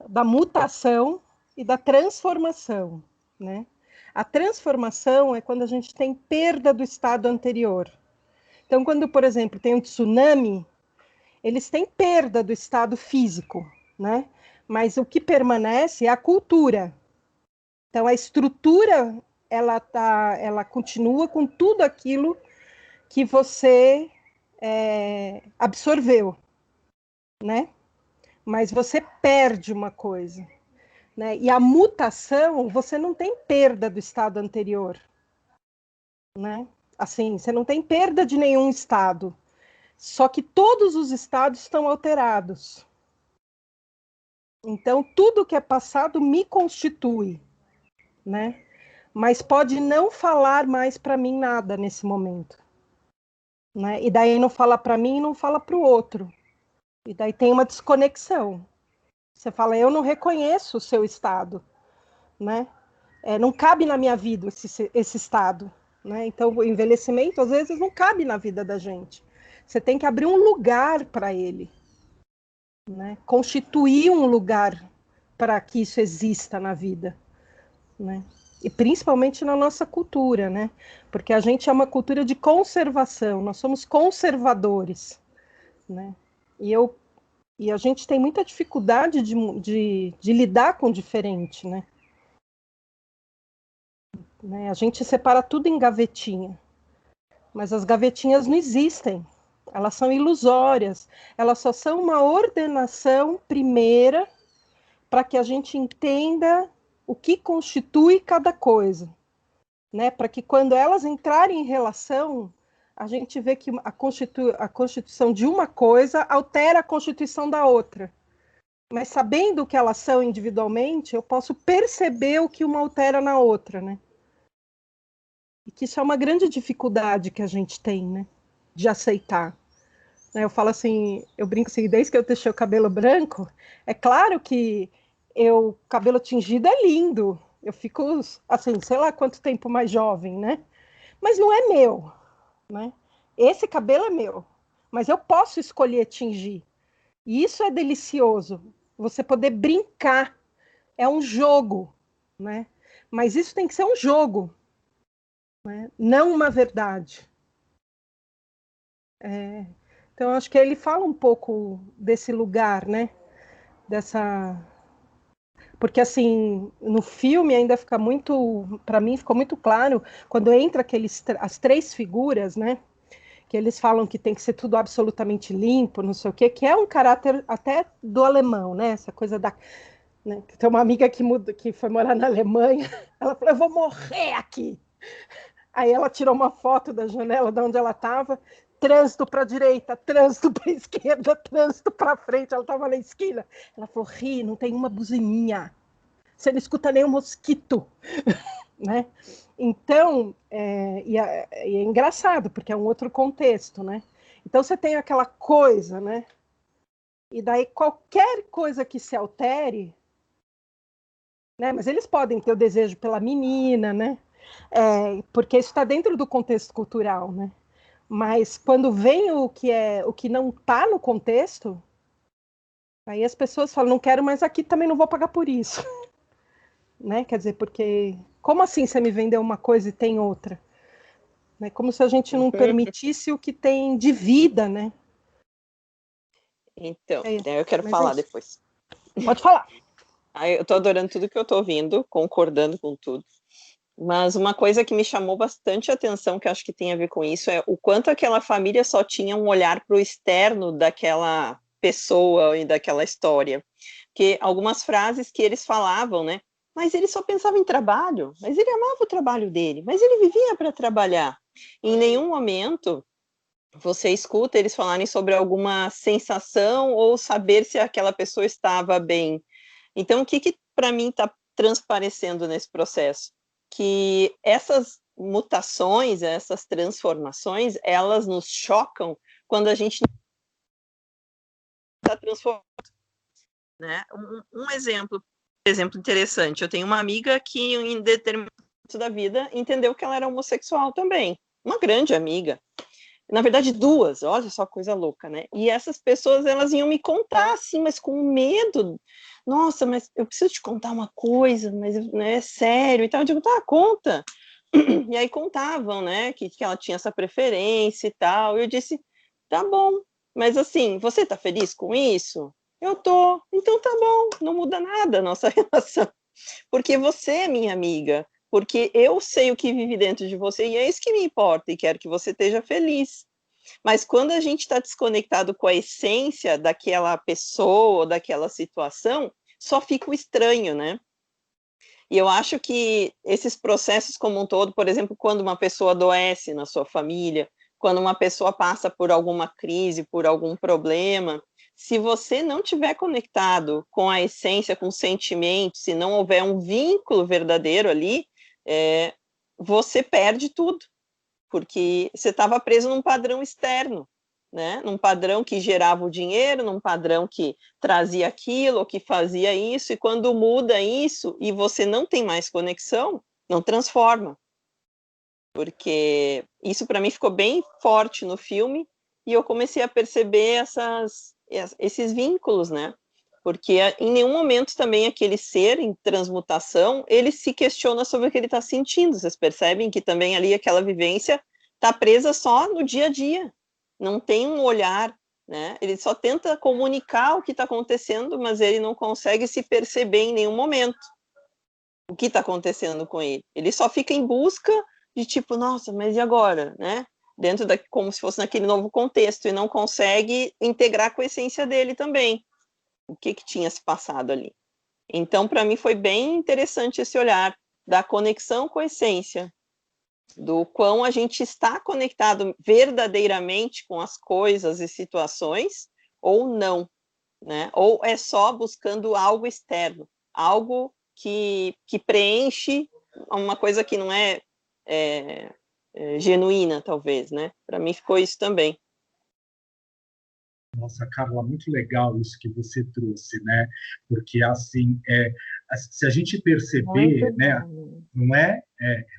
Da mutação e da transformação, né? A transformação é quando a gente tem perda do estado anterior. Então, quando, por exemplo, tem um tsunami, eles têm perda do estado físico, né? Mas o que permanece é a cultura. Então, a estrutura, ela continua com tudo aquilo que você absorveu, né? Mas você perde uma coisa, né? E a mutação, você não tem perda do estado anterior, né? Assim, você não tem perda de nenhum estado, só que todos os estados estão alterados. Então, tudo que é passado me constitui, né? Mas pode não falar mais para mim nada nesse momento, né? E daí não fala para mim e não fala para o outro. E daí tem uma desconexão. Você fala, eu não reconheço o seu estado, né? Não cabe na minha vida esse estado, né? Então, o envelhecimento, às vezes, não cabe na vida da gente. Você tem que abrir um lugar para ele, né? Constituir um lugar para que isso exista na vida, né? E principalmente na nossa cultura, né? Porque a gente é uma cultura de conservação, nós somos conservadores, né? E a gente tem muita dificuldade de lidar com o diferente, né? A gente separa tudo em gavetinha, mas as gavetinhas não existem, elas são ilusórias, elas só são uma ordenação primeira para que a gente entenda o que constitui cada coisa, né? Para que quando elas entrarem em relação, a gente vê que a constituição de uma coisa altera a constituição da outra. Mas sabendo o que elas são individualmente, eu posso perceber o que uma altera na outra, né? E que isso é uma grande dificuldade que a gente tem, né? De aceitar. Eu falo assim, eu brinco assim, desde que eu deixei o cabelo branco, é claro que cabelo tingido é lindo. Eu fico, assim, sei lá quanto tempo mais jovem, né? Mas não é meu, né? Esse cabelo é meu, mas eu posso escolher tingir. E isso é delicioso, você poder brincar. É um jogo, né? Mas isso tem que ser um jogo, né? Não uma verdade. Então, acho que ele fala um pouco desse lugar, né? Porque, assim, no filme ainda fica muito... Para mim, ficou muito claro quando entra as três figuras, né? Que eles falam que tem que ser tudo absolutamente limpo, não sei o quê, que é um caráter até do alemão, né? Essa coisa da... Né? Tem uma amiga que foi morar na Alemanha, ela falou, eu vou morrer aqui. Aí ela tirou uma foto da janela de onde ela estava, trânsito para a direita, trânsito para a esquerda, trânsito para frente, ela estava na esquina. Ela falou, Ri, não tem uma buzininha, você não escuta nem um mosquito. Né? Então, é engraçado, porque é um outro contexto, né? Então você tem aquela coisa, né? E daí qualquer coisa que se altere, né? Mas eles podem ter o desejo pela menina, né? Porque isso está dentro do contexto cultural, né? Mas quando vem o que não está no contexto, aí as pessoas falam, não quero mais aqui, também não vou pagar por isso. Né? Quer dizer, porque como assim você me vendeu uma coisa e tem outra? Né? Como se a gente não permitisse o que tem de vida, né? Então, eu quero falar depois. Pode falar. Eu estou adorando tudo que eu estou ouvindo, concordando com tudo. Mas uma coisa que me chamou bastante atenção, que acho que tem a ver com isso, é o quanto aquela família só tinha um olhar para o externo daquela pessoa e daquela história. Porque algumas frases que eles falavam, né? Mas ele só pensava em trabalho, mas ele amava o trabalho dele, mas ele vivia para trabalhar. Em nenhum momento você escuta eles falarem sobre alguma sensação ou saber se aquela pessoa estava bem. Então, o que para mim está transparecendo nesse processo? Que essas mutações, essas transformações, elas nos chocam quando a gente está transformado, né? Um exemplo interessante, eu tenho uma amiga que em determinado momento da vida entendeu que ela era homossexual também, uma grande amiga, na verdade 2, olha só coisa louca, né? E essas pessoas, elas iam me contar assim, mas com medo, nossa, mas eu preciso te contar uma coisa, mas né, é sério e tal, eu digo, tá, conta. E aí contavam, né, que ela tinha essa preferência e tal, e eu disse, tá bom, mas assim, você tá feliz com isso? Eu tô, então tá bom, não muda nada a nossa relação, porque você é minha amiga, porque eu sei o que vive dentro de você e é isso que me importa e quero que você esteja feliz. Mas quando a gente está desconectado com a essência daquela pessoa ou daquela situação, só fica o estranho, né? E eu acho que esses processos como um todo, por exemplo, quando uma pessoa adoece na sua família, quando uma pessoa passa por alguma crise, por algum problema, se você não tiver conectado com a essência, com o sentimento, se não houver um vínculo verdadeiro ali, você perde tudo, porque você estava preso num padrão externo, né? Num padrão que gerava o dinheiro, num padrão que trazia aquilo, ou que fazia isso, e quando muda isso e você não tem mais conexão, não transforma. Porque isso para mim ficou bem forte no filme e eu comecei a perceber esses vínculos, né? Porque em nenhum momento também aquele ser em transmutação, ele se questiona sobre o que ele está sentindo. Vocês percebem que também ali aquela vivência está presa só no dia a dia. Não tem um olhar, né? Ele só tenta comunicar o que está acontecendo, mas ele não consegue se perceber em nenhum momento o que está acontecendo com ele. Ele só fica em busca de tipo, nossa, mas e agora, né? Dentro como se fosse naquele novo contexto, e não consegue integrar com a essência dele também. O que tinha se passado ali. Então, para mim, foi bem interessante esse olhar da conexão com a essência, do quão a gente está conectado verdadeiramente com as coisas e situações, ou não, né? Ou é só buscando algo externo, algo que preenche uma coisa que não é genuína, talvez, né? Para mim ficou isso também. Nossa, Carla, muito legal isso que você trouxe, né? Porque, assim, se a gente perceber, né? Não é?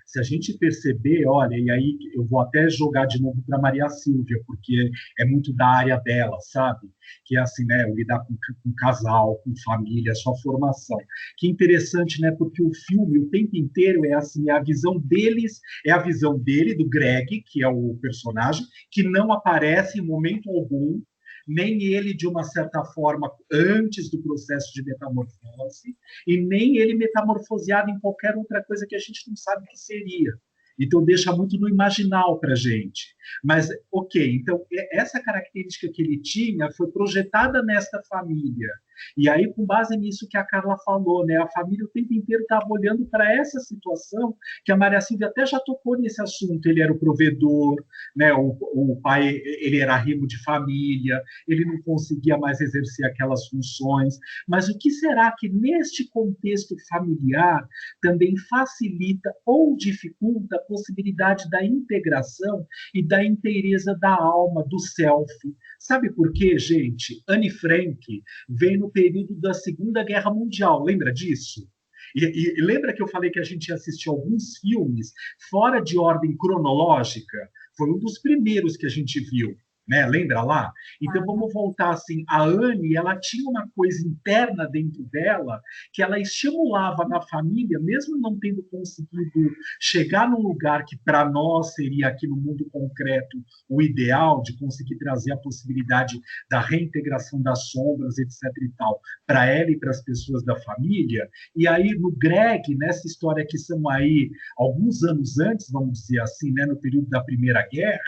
Se a gente perceber, olha, e aí eu vou até jogar de novo para Maria Silvia, porque é muito da área dela, sabe? Que é assim, né? Lidar com casal, com família, sua formação. Que interessante, né? Porque o filme, o tempo inteiro, é assim, a visão deles, é a visão dele, do Greg, que é o personagem, que não aparece em momento algum, nem ele, de uma certa forma, antes do processo de metamorfose, e nem ele metamorfoseado em qualquer outra coisa que a gente não sabe que seria. Então, deixa muito no imaginal para a gente. Mas, ok, então, essa característica que ele tinha foi projetada nesta família. E aí, com base nisso que a Carla falou, né, a família o tempo inteiro estava olhando para essa situação, que a Maria Silvia até já tocou nesse assunto. Ele era o provedor, né, o pai, ele era rimo de família, ele não conseguia mais exercer aquelas funções. Mas o que será que, neste contexto familiar, também facilita ou dificulta a possibilidade da integração e da inteireza da alma, do self? Sabe por quê, gente? Anne Frank veio no período da Segunda Guerra Mundial, lembra disso? E lembra que eu falei que a gente assistiu alguns filmes fora de ordem cronológica? Foi um dos primeiros que a gente viu. Né? Lembra lá? Então vamos voltar assim, a Anne, ela tinha uma coisa interna dentro dela que ela estimulava na família, mesmo não tendo conseguido chegar num lugar que para nós seria aqui no mundo concreto o ideal, de conseguir trazer a possibilidade da reintegração das sombras, etc e tal, para ela e para as pessoas da família. E aí no Greg, nessa história que são aí alguns anos antes, vamos dizer assim, né, no período da Primeira Guerra,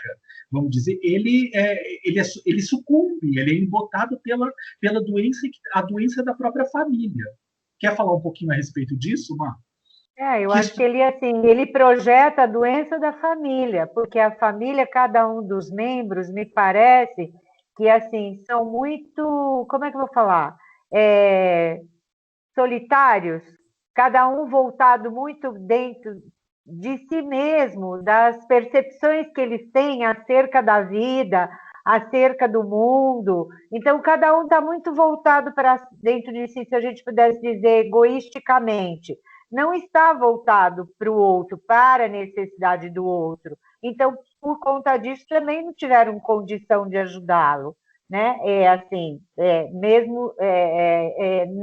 vamos dizer, ele sucumbe, ele é embotado pela doença, a doença da própria família. Quer falar um pouquinho a respeito disso, Mar? Eu Que acho que ele, assim, ele projeta a doença da família, porque a família, cada um dos membros, me parece que, assim, são muito, como é que eu vou falar? É, solitários, cada um voltado muito dentro de si mesmo, das percepções que eles têm acerca da vida, acerca do mundo. Então, cada um está muito voltado para dentro de si, se a gente pudesse dizer egoisticamente. Não está voltado para o outro, para a necessidade do outro. Então, por conta disso, também não tiveram condição de ajudá-lo, né? Assim, mesmo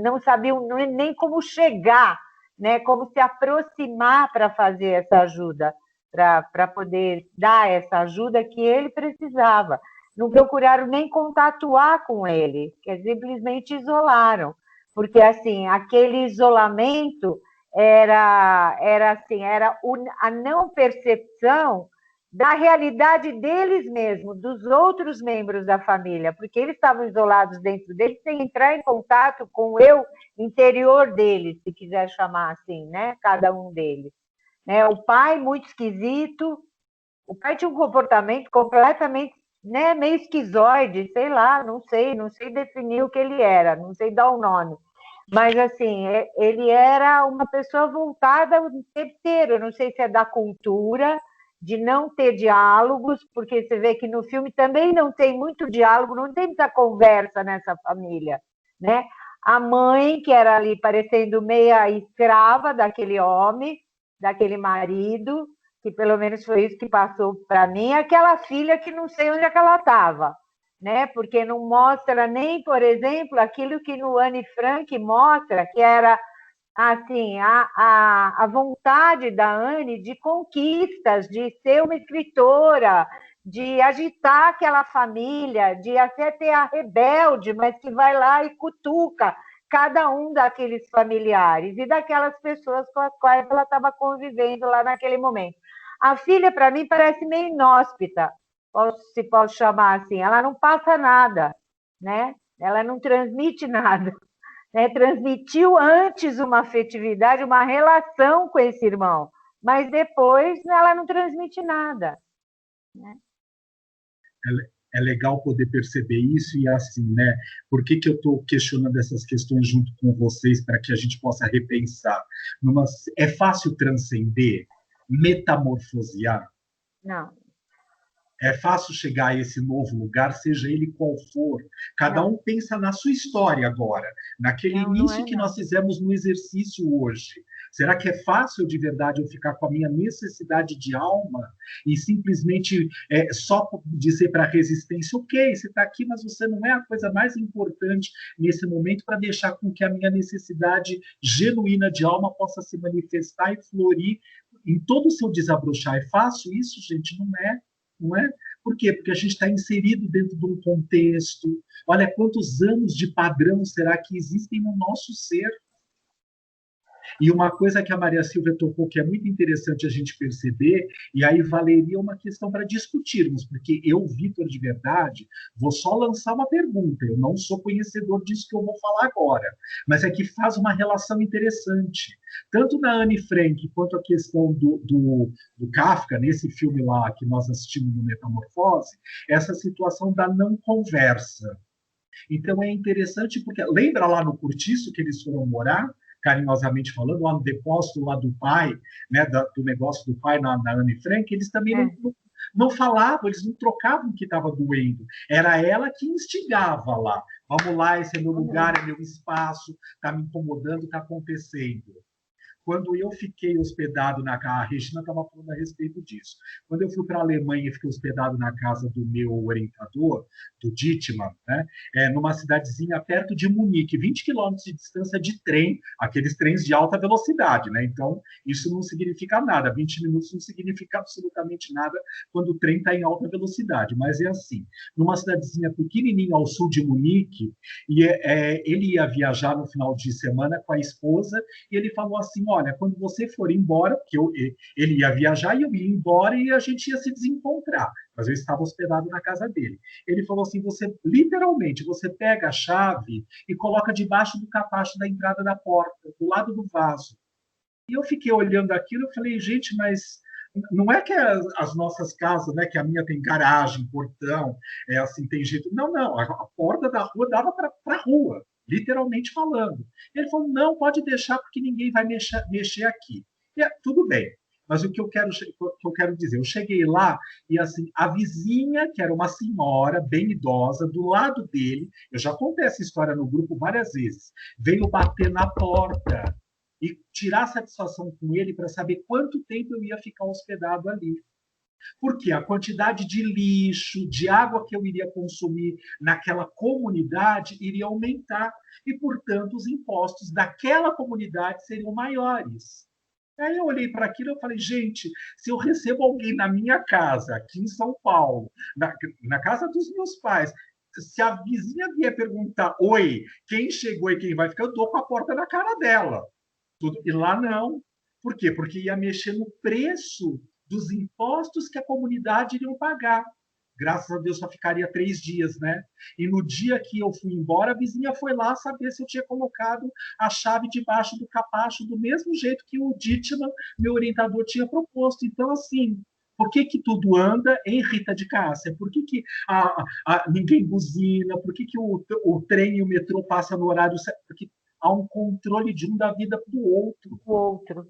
não sabiam nem como chegar, né? Como se aproximar para fazer essa ajuda, para poder dar essa ajuda que ele precisava. Não procuraram nem contatuar com ele, que simplesmente isolaram, porque assim aquele isolamento era assim, era a não percepção da realidade deles mesmos, dos outros membros da família, porque eles estavam isolados dentro deles, sem entrar em contato com o eu interior deles, se quiser chamar assim, né? Cada um deles. Né? O pai, muito esquisito, o pai tinha um comportamento completamente, né, meio esquizoide, sei lá, não sei definir o que ele era, não sei dar o nome. Mas, assim, ele era uma pessoa voltada o tempo inteiro, eu não sei se é da cultura, de não ter diálogos, porque você vê que no filme também não tem muito diálogo, não tem muita conversa nessa família, né? A mãe, que era ali parecendo meia escrava daquele homem, daquele marido, que pelo menos foi isso que passou para mim, aquela filha que não sei onde é que ela estava, né? Porque não mostra nem, por exemplo, aquilo que no Anne Frank mostra, que era assim, a vontade da Anne de conquistas, de ser uma escritora, de agitar aquela família, de até ter a rebelde, mas que vai lá e cutuca cada um daqueles familiares e daquelas pessoas com as quais ela estava convivendo lá naquele momento. A filha, para mim, parece meio inóspita, se pode chamar assim. Ela não passa nada, né? Ela não transmite nada. Né? Transmitiu antes uma afetividade, uma relação com esse irmão, mas depois ela não transmite nada. Né? É legal poder perceber isso e assim, né? Por que eu estou questionando essas questões junto com vocês para que a gente possa repensar? É fácil transcender, metamorfosear? Não. É fácil chegar a esse novo lugar, seja ele qual for. Cada um pensa na sua história agora, naquele início que nós fizemos no exercício hoje. Será que é fácil de verdade eu ficar com a minha necessidade de alma e simplesmente só dizer para a resistência, ok, você está aqui, mas você não é a coisa mais importante nesse momento para deixar com que a minha necessidade genuína de alma possa se manifestar e florir em todo o seu desabrochar. É fácil isso, gente? Não é. Não é? Por quê? Porque a gente está inserido dentro de um contexto. Olha quantos anos de padrão será que existem no nosso ser. E uma coisa que a Maria Silvia tocou que é muito interessante a gente perceber, e aí valeria uma questão para discutirmos, porque eu, Vitor, de verdade, vou só lançar uma pergunta, eu não sou conhecedor disso que eu vou falar agora, mas é que faz uma relação interessante. Tanto na Anne Frank quanto a questão do Kafka, nesse filme lá que nós assistimos no Metamorfose, essa situação da não conversa. Então é interessante porque lembra lá no Cortiço que eles foram morar, carinhosamente falando, lá no depósito lá do pai, né, do negócio do pai na Anne Frank, eles também não falavam, eles não trocavam o que estava doendo. Era ela que instigava lá. Vamos lá, esse é meu lugar, é meu espaço, está me incomodando, está acontecendo. Quando eu fiquei hospedado a Regina estava falando a respeito disso. Quando eu fui para a Alemanha e fiquei hospedado na casa do meu orientador, do Dittmann, né, numa cidadezinha perto de Munique, 20 quilômetros de distância de trem, aqueles trens de alta velocidade, né? Então, isso não significa nada. 20 minutos não significa absolutamente nada quando o trem está em alta velocidade. Mas é assim, numa cidadezinha pequenininha ao sul de Munique, e ele ia viajar no final de semana com a esposa, e ele falou assim, olha, quando você for embora, porque ele ia viajar e eu ia embora e a gente ia se desencontrar, mas eu estava hospedado na casa dele. Ele falou assim, você, literalmente, você pega a chave e coloca debaixo do capacho da entrada da porta, do lado do vaso. E eu fiquei olhando aquilo e falei, gente, mas não é que as nossas casas, né, que a minha tem garagem, portão, assim, tem jeito. Não, não, a porta da rua dava para a rua, literalmente falando. Ele falou, não, pode deixar porque ninguém vai mexer aqui. E, tudo bem, mas o que eu quero dizer, eu cheguei lá e assim, a vizinha, que era uma senhora bem idosa, do lado dele, eu já contei essa história no grupo várias vezes, veio bater na porta e tirar satisfação com ele para saber quanto tempo eu ia ficar hospedado ali. Porque a quantidade de lixo, de água que eu iria consumir naquela comunidade iria aumentar e, portanto, os impostos daquela comunidade seriam maiores. Aí eu olhei para aquilo e falei, gente, se eu recebo alguém na minha casa, aqui em São Paulo, na casa dos meus pais, se a vizinha vier perguntar, oi, quem chegou e quem vai ficar, eu dou com a porta na cara dela. Tudo. E lá não. Por quê? Porque ia mexer no preço dos impostos que a comunidade iria pagar. Graças a Deus só ficaria 3 dias, né? E no dia que eu fui embora, a vizinha foi lá saber se eu tinha colocado a chave debaixo do capacho, do mesmo jeito que o Dittman, meu orientador, tinha proposto. Então, assim, por que tudo anda em Rita de Cássia? Por que ninguém buzina? Por que o trem e o metrô passam no horário certo? Porque há um controle de um da vida para o outro. O outro.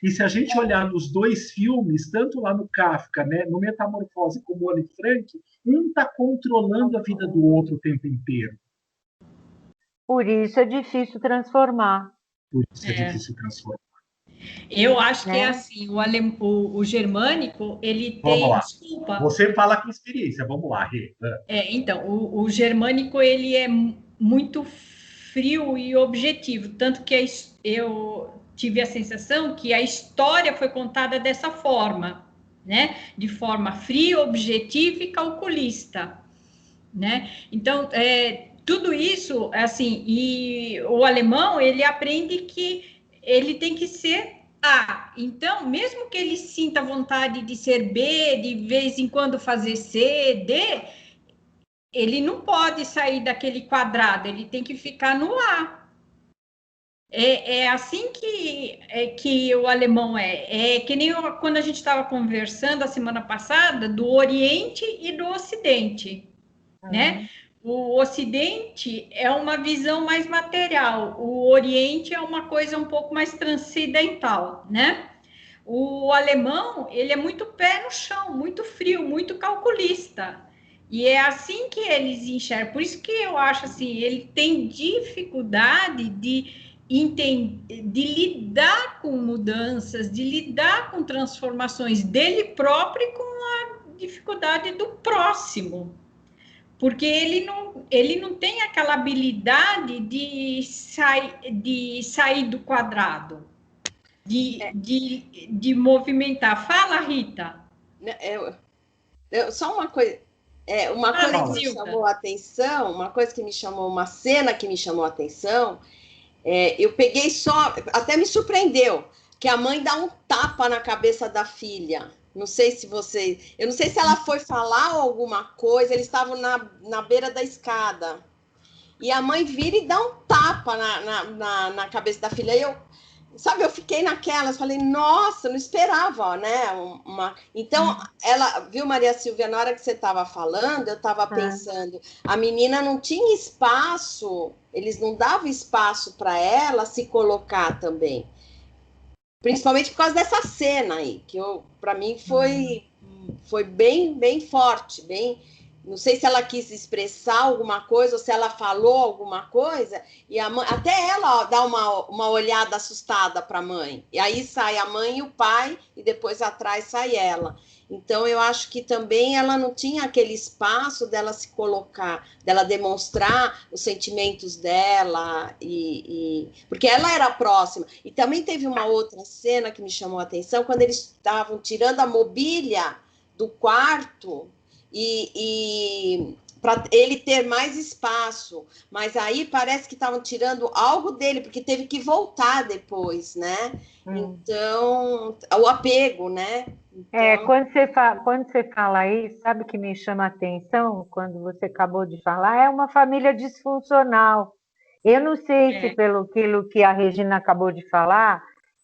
E se a gente olhar nos dois filmes, tanto lá no Kafka, né, no Metamorfose como o Anne Frank, um está controlando a vida do outro o tempo inteiro. Por isso é difícil transformar. Por isso é difícil transformar. Eu acho que é assim, o germânico, ele tem... Vamos lá. Desculpa. Você fala com experiência, vamos lá, Rê. Então, o germânico, ele é muito frio e objetivo, tanto que eu tive a sensação que a história foi contada dessa forma, né? De forma fria, objetiva e calculista, né? Então, tudo isso, assim, e o alemão, ele aprende que ele tem que ser A. Então, mesmo que ele sinta vontade de ser B, de vez em quando fazer C, D, ele não pode sair daquele quadrado, ele tem que ficar no A. É assim que o alemão é. É que nem quando a gente estava conversando a semana passada do Oriente e do Ocidente, né? O Ocidente é uma visão mais material, o Oriente é uma coisa um pouco mais transcendental, né? O alemão, ele é muito pé no chão, muito frio, muito calculista. E é assim que eles enxergam. Por isso que eu acho assim, ele tem dificuldade de lidar com mudanças, de lidar com transformações dele próprio e com a dificuldade do próximo. Porque ele não tem aquela habilidade de sair do quadrado, de movimentar. Fala, Rita. Só uma coisa. Uma coisa que me chamou a atenção, uma cena que me chamou a atenção, eu peguei só, até me surpreendeu, que a mãe dá um tapa na cabeça da filha. Não sei se eu não sei se ela foi falar alguma coisa, eles estavam na beira da escada. E a mãe vira e dá um tapa na cabeça da filha. Eu fiquei naquelas, falei, nossa, não esperava, né? Então, ela, viu, Maria Silvia, na hora que você estava falando, eu estava pensando, a menina não tinha espaço, eles não davam espaço para ela se colocar também. Principalmente por causa dessa cena aí, que para mim foi bem, bem forte, bem... Não sei se ela quis expressar alguma coisa ou se ela falou alguma coisa, e a mãe, até ela dá uma olhada assustada para a mãe. E aí sai a mãe e o pai, e depois atrás sai ela. Então, eu acho que também ela não tinha aquele espaço dela se colocar, dela demonstrar os sentimentos dela, porque ela era próxima. E também teve uma outra cena que me chamou a atenção, quando eles estavam tirando a mobília do quarto, para ele ter mais espaço, mas aí parece que estavam tirando algo dele, porque teve que voltar depois, né? Então, o apego, né? Então... Quando você fala aí, sabe o que me chama a atenção, quando você acabou de falar, é uma família disfuncional. Eu não sei se pelo aquilo que a Regina acabou de falar,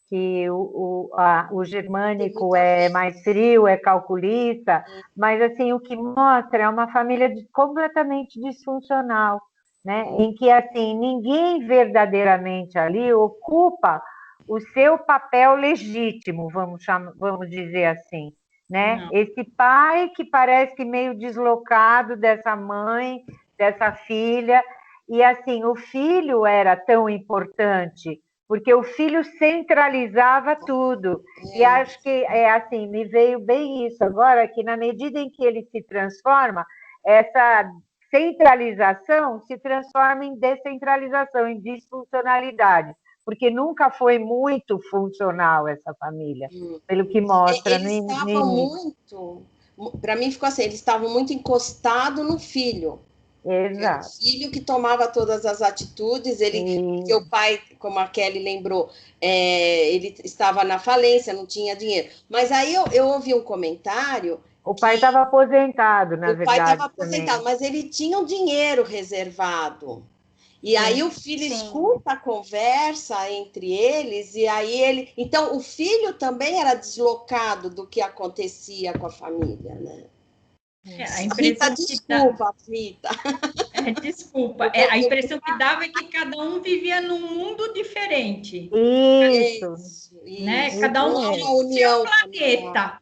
que o germânico é mais frio, é calculista, mas assim o que mostra é uma família completamente disfuncional, né? Em que assim ninguém verdadeiramente ali ocupa o seu papel legítimo, vamos dizer assim, né? Não. Esse pai que parece que meio deslocado dessa mãe, dessa filha, e assim o filho era tão importante porque o filho centralizava tudo. E acho que assim, me veio bem isso agora, que na medida em que ele se transforma, essa centralização se transforma em descentralização, em disfuncionalidade, porque nunca foi muito funcional essa família, pelo que mostra no início. Eles estavam muito, para mim ficou assim, eles estavam muito encostados no filho. Exato. Era o filho que tomava todas as atitudes, porque o pai, como a Kelly lembrou, ele estava na falência, não tinha dinheiro. Mas aí eu ouvi um comentário. O pai estava aposentado, na verdade. O pai estava aposentado, mas ele tinha um dinheiro reservado. E aí o filho escuta a conversa entre eles, e aí ele. Então, o filho também era deslocado do que acontecia com a família, né? A impressão desculpa, Rita. Desculpa. A impressão que dava é que cada um vivia num mundo diferente. Isso. Né? Cada um tinha o seu planeta.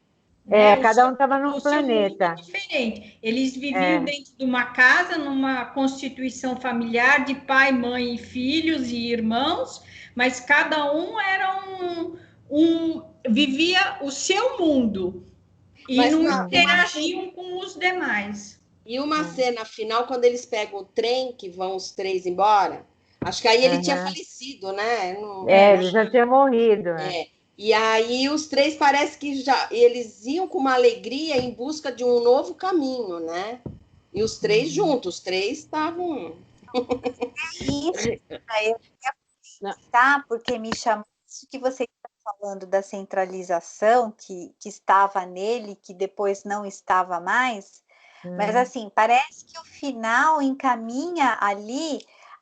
Cada um estava num planeta diferente. Eles viviam dentro de uma casa, numa constituição familiar de pai, mãe, filhos e irmãos, mas cada um era vivia o seu mundo. E mas não interagiam com os demais. E uma cena final, quando eles pegam o trem, que vão os três embora, acho que aí ele tinha falecido, né? Ele já tinha morrido. E aí os três parece que eles iam com uma alegria em busca de um novo caminho, né? E os três juntos, os três estavam... Isso, eu ia tá, porque me chamou isso que você falando da centralização que estava nele, que depois não estava mais, mas assim, parece que o final encaminha ali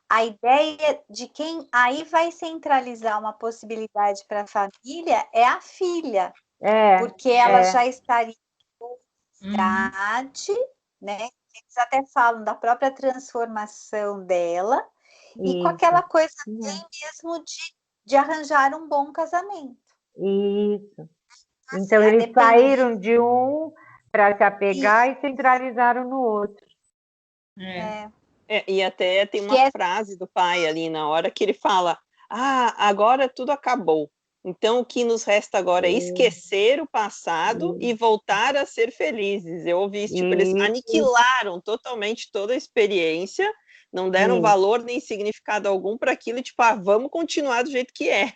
a ideia de quem aí vai centralizar uma possibilidade para a família é a filha, porque ela já estaria em idade, né? Eles até falam da própria transformação dela e com aquela coisa bem mesmo de arranjar um bom casamento. Isso. Então, eles saíram de um para se apegar e centralizaram no outro. E até tem uma frase do pai ali, na hora que ele fala, agora tudo acabou. Então, o que nos resta agora é esquecer o passado e voltar a ser felizes. Eu ouvi isso, tipo, eles aniquilaram totalmente toda a experiência, não deram valor nem significado algum para aquilo, e tipo, vamos continuar do jeito que é.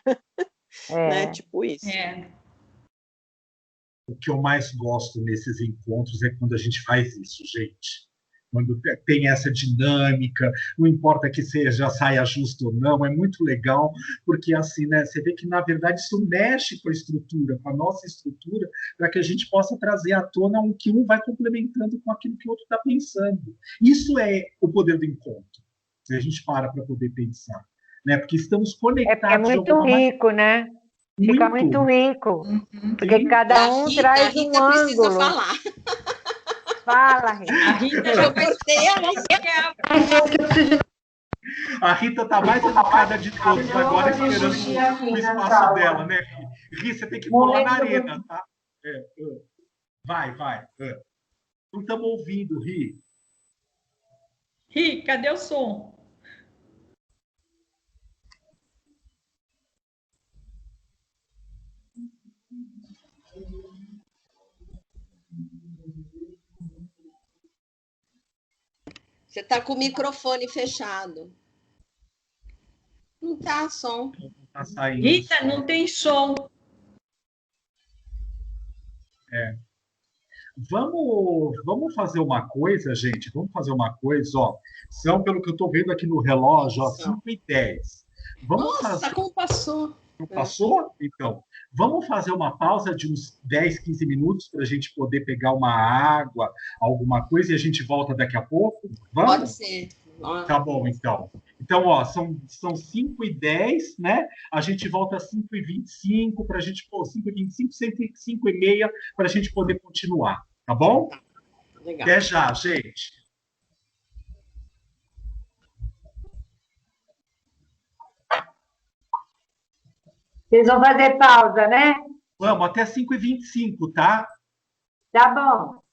Né? Tipo isso. O que eu mais gosto nesses encontros é quando a gente faz isso, gente. Quando tem essa dinâmica, não importa que seja saia justo ou não, é muito legal, porque assim, né, você vê que, na verdade, isso mexe com a estrutura, com a nossa estrutura, para que a gente possa trazer à tona o que um vai complementando com aquilo que o outro está pensando. Isso é o poder do encontro, se a gente para poder pensar, né? Porque estamos conectados. É muito rico, né? Fica muito rico, porque cada um traz um ângulo. Falar. Fala, Rita. A Rita já vai ser a Rita está mais educada de todos agora, esperando o espaço dela, né, Ri? Você tem que pular na arena, tá? Vai. Não estamos ouvindo, Ri. Ri, cadê o som? Você está com o microfone fechado. Não tá som. Não tá saindo. Rita, não tem som. Vamos fazer uma coisa, gente. Vamos fazer uma coisa, ó. São, pelo que eu estou vendo aqui no relógio, ó, 5h10. Nossa, como passou? Não passou? Então, vamos fazer uma pausa de uns 10, 15 minutos para a gente poder pegar uma água, alguma coisa, e a gente volta daqui a pouco? Vamos? Pode ser. Tá bom, então. Então, ó, são 5h10, né? A gente volta às 5h25 para a gente, 5h25, 5h30 para a gente poder continuar, tá bom? Legal. Até já, gente. Vocês vão fazer pausa, né? Vamos, até 5h25, tá? Tá bom.